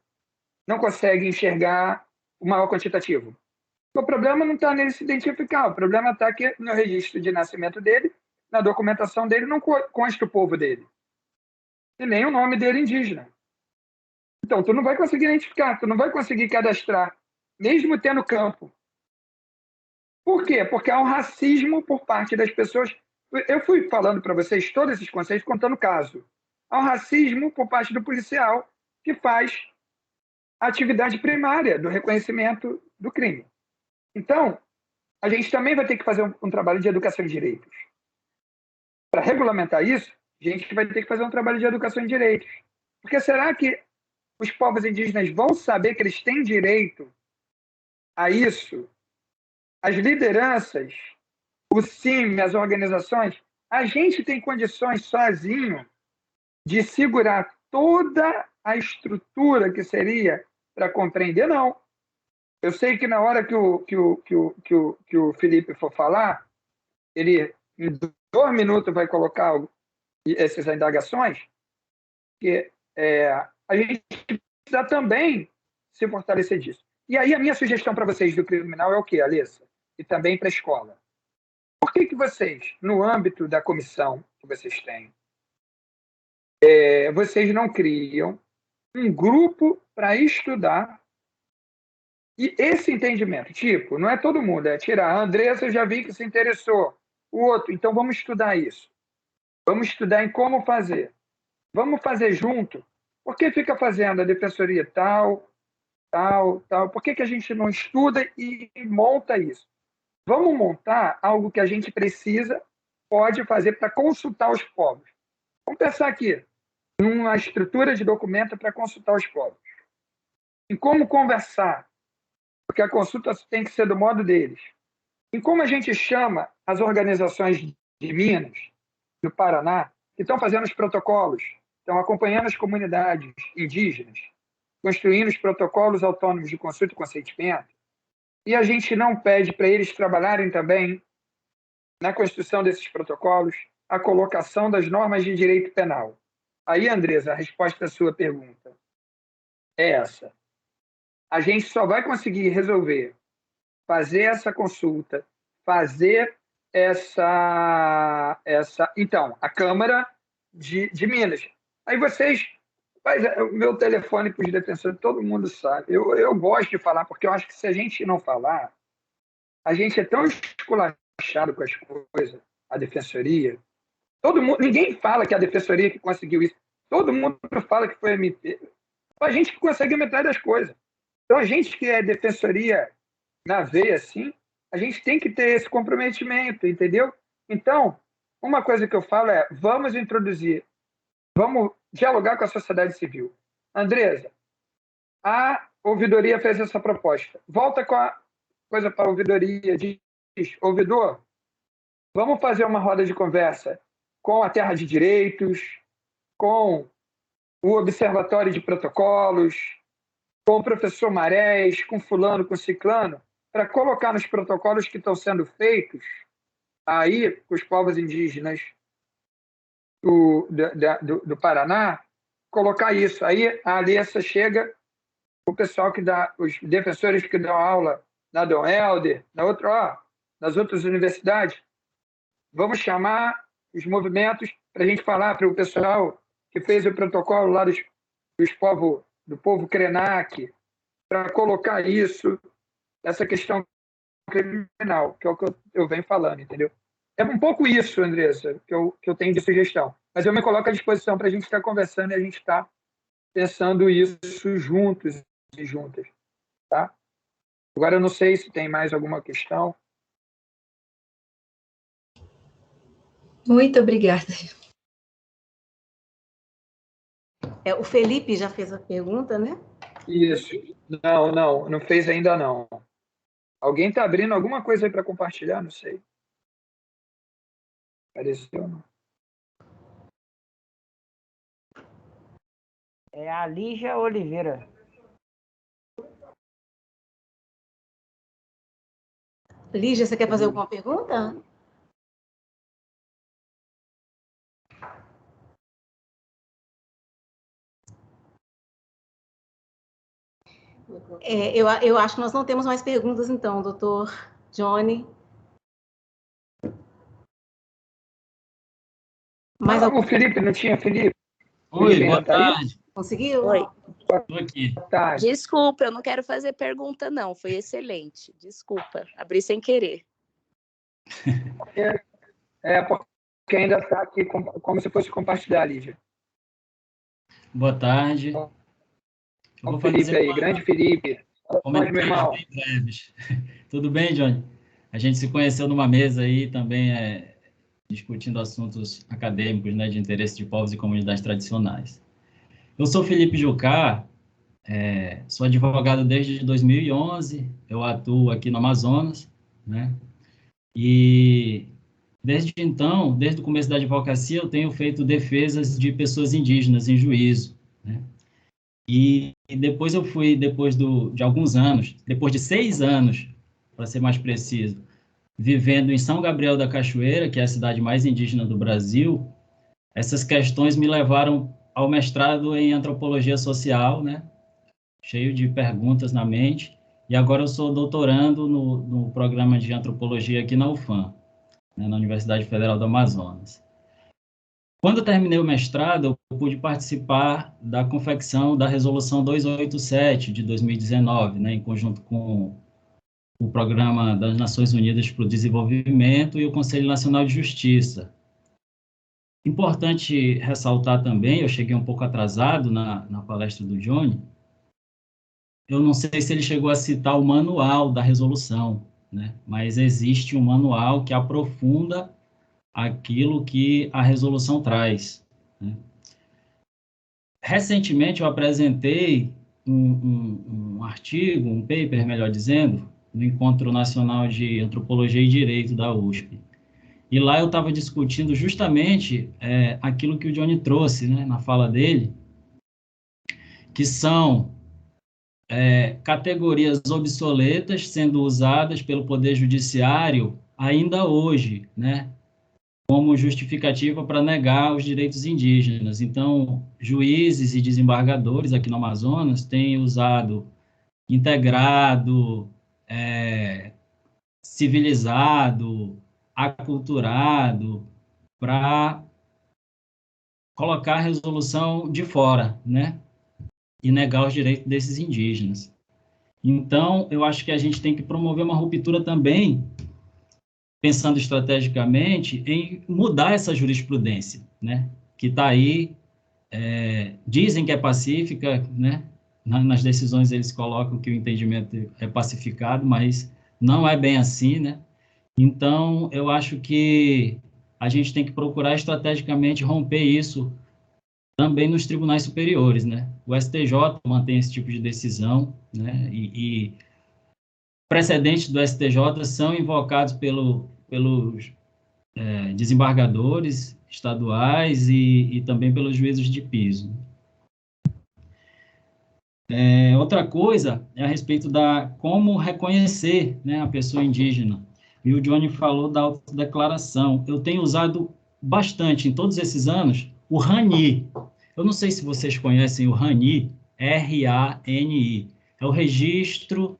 não consegue enxergar o maior quantitativo? O problema não está nele se identificar, o problema está que no registro de nascimento dele, na documentação dele, não consta o povo dele. E nem o nome dele indígena. Então, tu não vai conseguir identificar, tu não vai conseguir cadastrar, mesmo tendo campo. Por quê? Porque há um racismo por parte das pessoas. Eu fui falando para vocês todos esses conceitos, contando caso. Há um racismo por parte do policial que faz a atividade primária do reconhecimento do crime. Então, a gente também vai ter que fazer um trabalho de educação em direitos. Para regulamentar isso, a gente vai ter que fazer um trabalho de educação em direitos. Porque será que os povos indígenas vão saber que eles têm direito a isso? As lideranças, o CIM, as organizações, a gente tem condições sozinho de segurar toda a estrutura que seria para compreender? Não. Eu sei que na hora que o Felipe for falar, ele em 2 minutos vai colocar essas indagações, que a gente precisa também se fortalecer disso. E aí a minha sugestão para vocês do criminal é o quê, Alessa? E também para a escola. Por que vocês, no âmbito da comissão que vocês têm, vocês não criam um grupo para estudar e esse entendimento? Tipo, não é todo mundo, tirar. A Andressa, eu já vi que se interessou. O outro, então vamos estudar isso. Vamos estudar em como fazer. Vamos fazer junto. Por que fica fazendo a defensoria tal? Por que a gente não estuda e monta isso? Vamos montar algo que a gente pode fazer para consultar os povos. Vamos pensar aqui, numa estrutura de documento para consultar os povos. Em como conversar, porque a consulta tem que ser do modo deles. Em como a gente chama as organizações de Minas, do Paraná, que estão fazendo os protocolos, estão acompanhando as comunidades indígenas, construindo os protocolos autônomos de consulta e consentimento, e a gente não pede para eles trabalharem também na construção desses protocolos, a colocação das normas de direito penal. Aí, Andressa, a resposta à sua pergunta é essa. A gente só vai conseguir resolver, fazer essa consulta, fazer então, a Câmara de Minas. Aí vocês... Mas o meu telefone para os defensores, todo mundo sabe. Eu gosto de falar, porque eu acho que se a gente não falar, a gente é tão esculachado com as coisas, a defensoria. Ninguém fala que é a defensoria que conseguiu isso. Todo mundo fala que foi a MP. A gente que consegue a metade das coisas. Então, a gente que é defensoria na veia, assim, a gente tem que ter esse comprometimento, entendeu? Então, uma coisa que eu falo é, vamos dialogar com a sociedade civil. Andressa, a ouvidoria fez essa proposta. Volta com a coisa para a ouvidoria, diz, ouvidor, vamos fazer uma roda de conversa com a Terra de Direitos, com o Observatório de Protocolos, com o professor Marés, com fulano, com ciclano, para colocar nos protocolos que estão sendo feitos aí com os povos indígenas do Paraná, colocar isso. Aí a Alessa chega, o pessoal que dá, os defensores que dão aula na Dom Helder, nas outras universidades, vamos chamar os movimentos para a gente falar para o pessoal que fez o protocolo lá do povo Krenak, para colocar essa questão criminal, que é o que eu venho falando, entendeu? É um pouco isso, Andressa, que eu tenho de sugestão. Mas eu me coloco à disposição para a gente estar conversando e a gente estar pensando isso juntos e juntas. Tá? Agora, eu não sei se tem mais alguma questão. Muito obrigada. O Felipe já fez a pergunta, né? Isso. Não fez ainda não. Alguém está abrindo alguma coisa aí para compartilhar? Não sei. Apareceu, não. É a Lígia Oliveira. Lígia, você quer fazer alguma pergunta? Eu acho que nós não temos mais perguntas, então, doutor Johnny. Mais O Felipe, não tinha Felipe? Oi, Felipe boa tá aí? tarde. Conseguiu? Oi. Estou aqui. Boa tarde. Desculpa, eu não quero fazer pergunta, não. Foi excelente. Desculpa, abri sem querer. Porque ainda está aqui como se fosse compartilhar, Lígia. Boa tarde. Eu O vou Felipe fazer aí, grande Felipe. Pode, meu irmão. comentários bem breves. Tudo bem, Johnny? A gente se conheceu numa mesa aí também discutindo assuntos acadêmicos, né, de interesse de povos e comunidades tradicionais. Eu sou Felipe Jucá, sou advogado desde 2011, eu atuo aqui no Amazonas, né? E desde então, desde o começo da advocacia, eu tenho feito defesas de pessoas indígenas em juízo, né? E depois eu fui, de alguns anos, depois de 6 anos, para ser mais preciso, vivendo em São Gabriel da Cachoeira, que é a cidade mais indígena do Brasil, essas questões me levaram ao mestrado em antropologia social, né? Cheio de perguntas na mente, e agora eu sou doutorando no programa de antropologia aqui na UFAM, né, na Universidade Federal do Amazonas. Quando eu terminei o mestrado, eu pude participar da confecção da Resolução 287 de 2019, né, em conjunto com o Programa das Nações Unidas para o Desenvolvimento e o Conselho Nacional de Justiça. Importante ressaltar também, eu cheguei um pouco atrasado na palestra do Johnny, eu não sei se ele chegou a citar o manual da resolução, né, mas existe um manual que aprofunda aquilo que a resolução traz, né? Recentemente, eu apresentei um artigo, um paper, melhor dizendo, no Encontro Nacional de Antropologia e Direito da USP. E lá eu estava discutindo justamente aquilo que o Johnny trouxe, né, na fala dele, que são categorias obsoletas sendo usadas pelo Poder Judiciário ainda hoje, né, como justificativa para negar os direitos indígenas. Então, juízes e desembargadores aqui no Amazonas têm usado integrado, civilizado, aculturado, para colocar a resolução de fora, né? E negar os direitos desses indígenas. Então, eu acho que a gente tem que promover uma ruptura também, pensando estrategicamente, em mudar essa jurisprudência, né? Que está aí, dizem que é pacífica, né? Nas decisões eles colocam que o entendimento é pacificado, mas não é bem assim, né? Então, eu acho que a gente tem que procurar estrategicamente romper isso também nos tribunais superiores, né? O STJ mantém esse tipo de decisão, né? E precedentes do STJ são invocados pelos desembargadores estaduais e também pelos juízes de piso. Outra coisa é a respeito da como reconhecer, né, a pessoa indígena. E o Johnny falou da autodeclaração. Eu tenho usado bastante, em todos esses anos, o RANI. Eu não sei se vocês conhecem o RANI, R-A-N-I. É o registro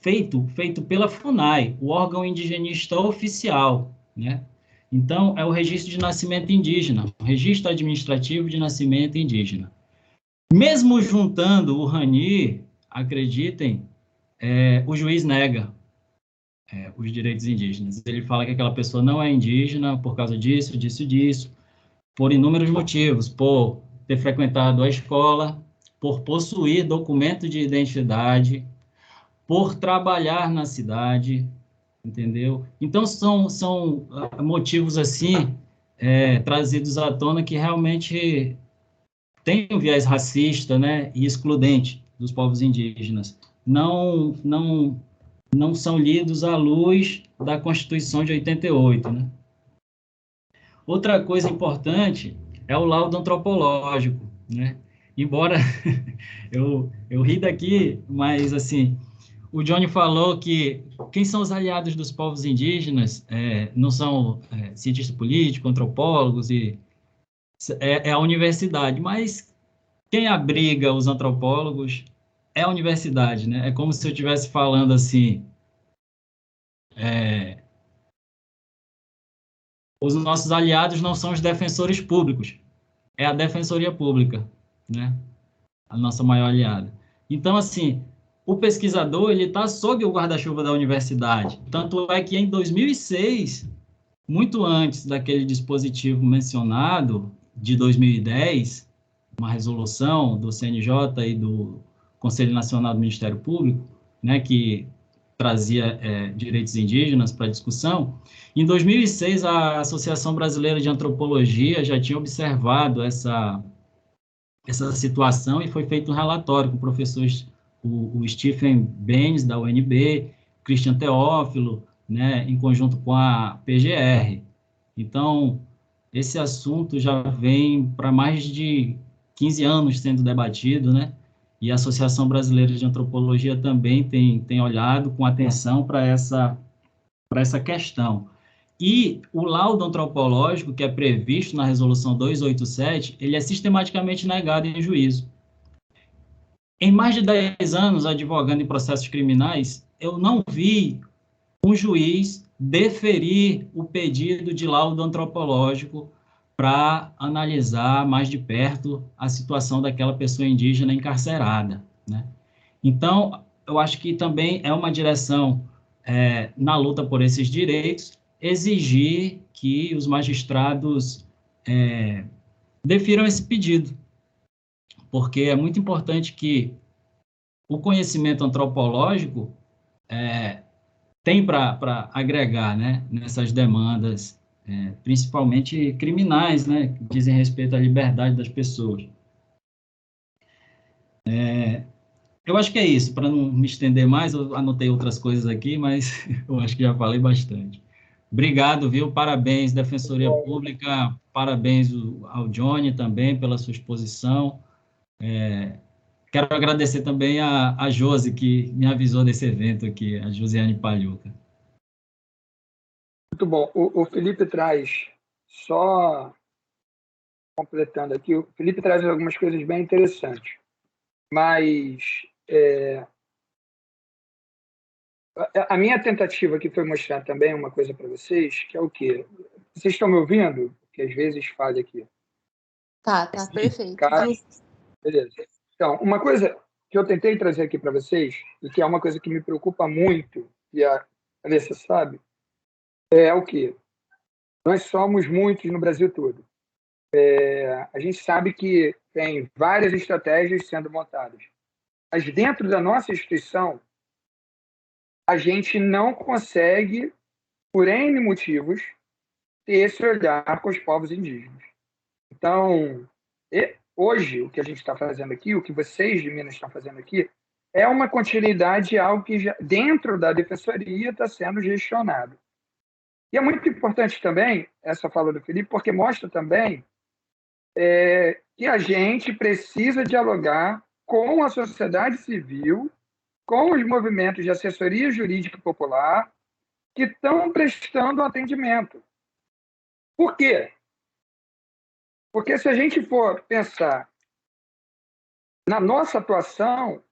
feito pela FUNAI, o órgão indigenista oficial, né? Então, é o registro de nascimento indígena, o registro administrativo de nascimento indígena. Mesmo juntando o RANI, acreditem, o juiz nega os direitos indígenas. Ele fala que aquela pessoa não é indígena por causa disso, por inúmeros motivos, por ter frequentado a escola, por possuir documento de identidade, por trabalhar na cidade, entendeu? Então, são motivos, assim, trazidos à tona que realmente tem um viés racista, né, e excludente dos povos indígenas. Não são lidos à luz da Constituição de 88, né? Outra coisa importante é o laudo antropológico, né? Embora eu ri daqui, mas assim, o Johnny falou que quem são os aliados dos povos indígenas não são cientistas políticos, antropólogos, é a universidade, mas quem abriga os antropólogos é a universidade, né? É como se eu estivesse falando assim, os nossos aliados não são os defensores públicos, é a Defensoria Pública, né? A nossa maior aliada. Então, assim, o pesquisador, ele está sob o guarda-chuva da universidade. Tanto é que em 2006, muito antes daquele dispositivo mencionado, de 2010, uma resolução do CNJ e do Conselho Nacional do Ministério Público, né, que trazia direitos indígenas para discussão. Em 2006, a Associação Brasileira de Antropologia já tinha observado essa situação e foi feito um relatório com professores, o Stephen Benz, da UNB, Christian Teófilo, né, em conjunto com a PGR. Então, esse assunto já vem para mais de 15 anos sendo debatido, né? E a Associação Brasileira de Antropologia também tem olhado com atenção para essa questão. E o laudo antropológico, que é previsto na Resolução 287, ele é sistematicamente negado em juízo. Em mais de 10 anos advogando em processos criminais, eu não vi um juiz deferir o pedido de laudo antropológico para analisar mais de perto a situação daquela pessoa indígena encarcerada, né? Então, eu acho que também é uma direção na luta por esses direitos, exigir que os magistrados defiram esse pedido, porque é muito importante que o conhecimento antropológico tem para agregar, né, nessas demandas, principalmente criminais, né, que dizem respeito à liberdade das pessoas. Eu acho que é isso, para não me estender mais, eu anotei outras coisas aqui, mas eu acho que já falei bastante. Obrigado, viu? Parabéns, Defensoria Pública, parabéns ao Johnny também pela sua exposição. Quero agradecer também a Josi, que me avisou desse evento aqui, a Josiane Palhuca. Muito bom. O Felipe traz, só completando aqui, o Felipe traz algumas coisas bem interessantes, mas a minha tentativa aqui foi mostrar também uma coisa para vocês, que é o quê? Vocês estão me ouvindo? Porque às vezes falha aqui. Tá perfeito. Beleza. Então, uma coisa que eu tentei trazer aqui para vocês, e que é uma coisa que me preocupa muito, e a Alessa sabe, é o quê? Nós somos muitos no Brasil todo. A gente sabe que tem várias estratégias sendo montadas. Mas dentro da nossa instituição, a gente não consegue, por N motivos, ter esse olhar com os povos indígenas. Então, hoje, o que a gente está fazendo aqui, o que vocês de Minas estão fazendo aqui, é uma continuidade de algo que já, dentro da Defensoria está sendo gestionado. E é muito importante também, essa fala do Felipe, porque mostra também que a gente precisa dialogar com a sociedade civil, com os movimentos de assessoria jurídica popular que estão prestando atendimento. Por quê? Porque se a gente for pensar na nossa atuação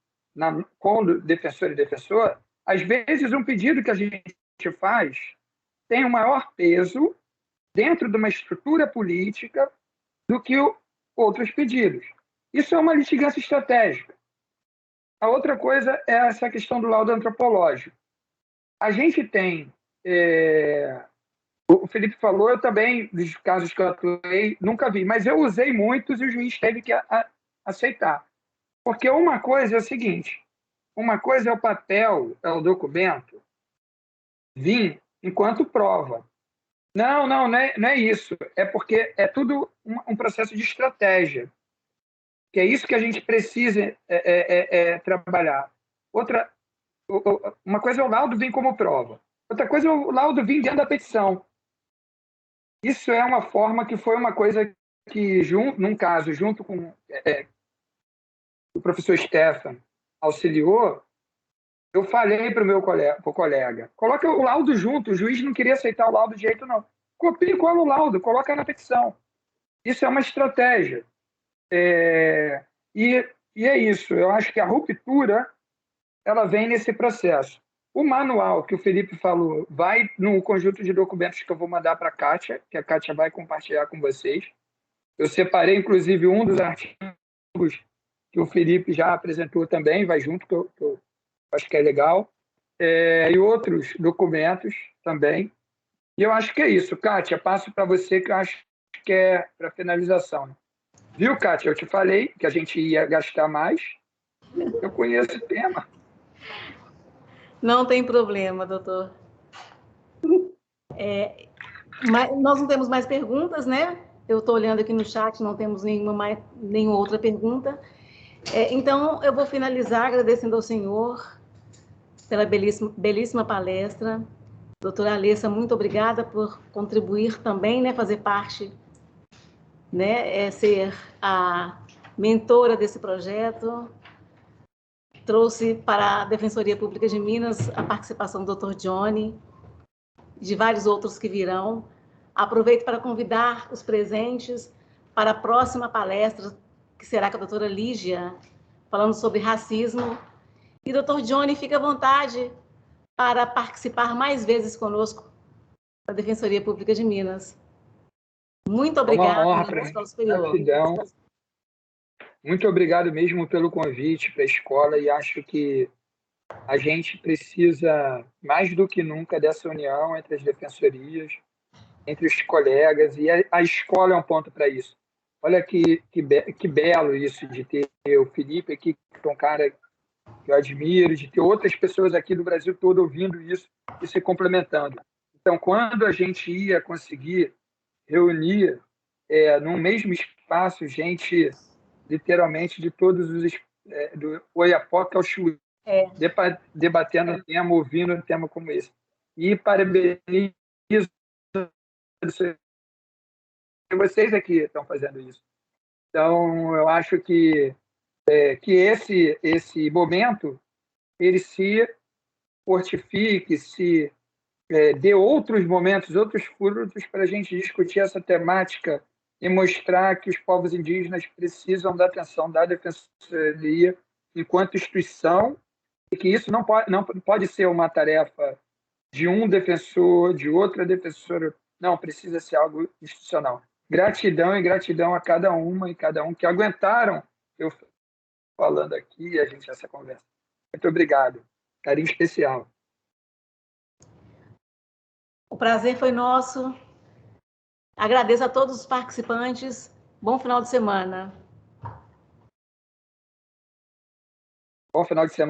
como defensor e defensora, às vezes um pedido que a gente faz tem um maior peso dentro de uma estrutura política do que outros pedidos. Isso é uma litigância estratégica. A outra coisa é essa questão do laudo antropológico. A gente tem... o Felipe falou, eu também, dos casos que eu atuei, nunca vi, mas eu usei muitos e o juiz teve que aceitar. Porque uma coisa é o seguinte, uma coisa é o papel, é o documento, vir enquanto prova. Não é isso. É porque é tudo um processo de estratégia, que é isso que a gente precisa trabalhar. Uma coisa é o laudo vir como prova, outra coisa é o laudo vir dentro da petição. Isso é uma forma que foi uma coisa que, num caso, junto com o professor Stefan, auxiliou. Eu falei para o meu colega, coloca o laudo junto, o juiz não queria aceitar o laudo de jeito não. Copia e cola o laudo, coloca na petição. Isso é uma estratégia. E é isso, eu acho que a ruptura ela vem nesse processo. O manual que o Felipe falou vai no conjunto de documentos que eu vou mandar para a Kátia, que a Kátia vai compartilhar com vocês. Eu separei, inclusive, um dos artigos que o Felipe já apresentou também, vai junto, que eu acho que é legal, e outros documentos também. E eu acho que é isso. Kátia, passo para você, que eu acho que é para finalização. Né? Viu, Kátia? Eu te falei que a gente ia gastar mais. Eu conheço o tema. Não tem problema, doutor. Nós não temos mais perguntas, né? Eu estou olhando aqui no chat, não temos nenhuma outra pergunta. Então, eu vou finalizar agradecendo ao senhor pela belíssima palestra. Doutora Alessa, muito obrigada por contribuir também, né? Fazer parte, né? Ser a mentora desse projeto. Trouxe para a Defensoria Pública de Minas a participação do Dr. Johnny, de vários outros que virão. Aproveito para convidar os presentes para a próxima palestra, que será com a doutora Lígia, falando sobre racismo. E, doutor Johnny, fique à vontade para participar mais vezes conosco da Defensoria Pública de Minas. Muito obrigada. Uma honra para mim. Gratidão. Muito obrigado mesmo pelo convite para a escola, e acho que a gente precisa, mais do que nunca, dessa união entre as defensorias, entre os colegas, e a escola é um ponto para isso. Olha que belo isso de ter o Felipe aqui, que é um cara que eu admiro, de ter outras pessoas aqui do Brasil todo ouvindo isso e se complementando. Então, quando a gente ia conseguir reunir num mesmo espaço gente, literalmente, de todos os... do Oiapoque ao Chuí, debatendo um tema, ouvindo um tema como esse. E parabenizo vocês aqui estão fazendo isso. Então, eu acho que esse momento ele se fortifique, se dê outros momentos, outros frutos para a gente discutir essa temática e mostrar que os povos indígenas precisam da atenção da Defensoria enquanto instituição, e que isso não pode ser uma tarefa de um defensor, de outra defensora. Não, precisa ser algo institucional. Gratidão e gratidão a cada uma e cada um que aguentaram eu falando aqui, a gente essa conversa. Muito obrigado. Carinho especial. O prazer foi nosso. Agradeço a todos os participantes. Bom final de semana. Bom final de semana.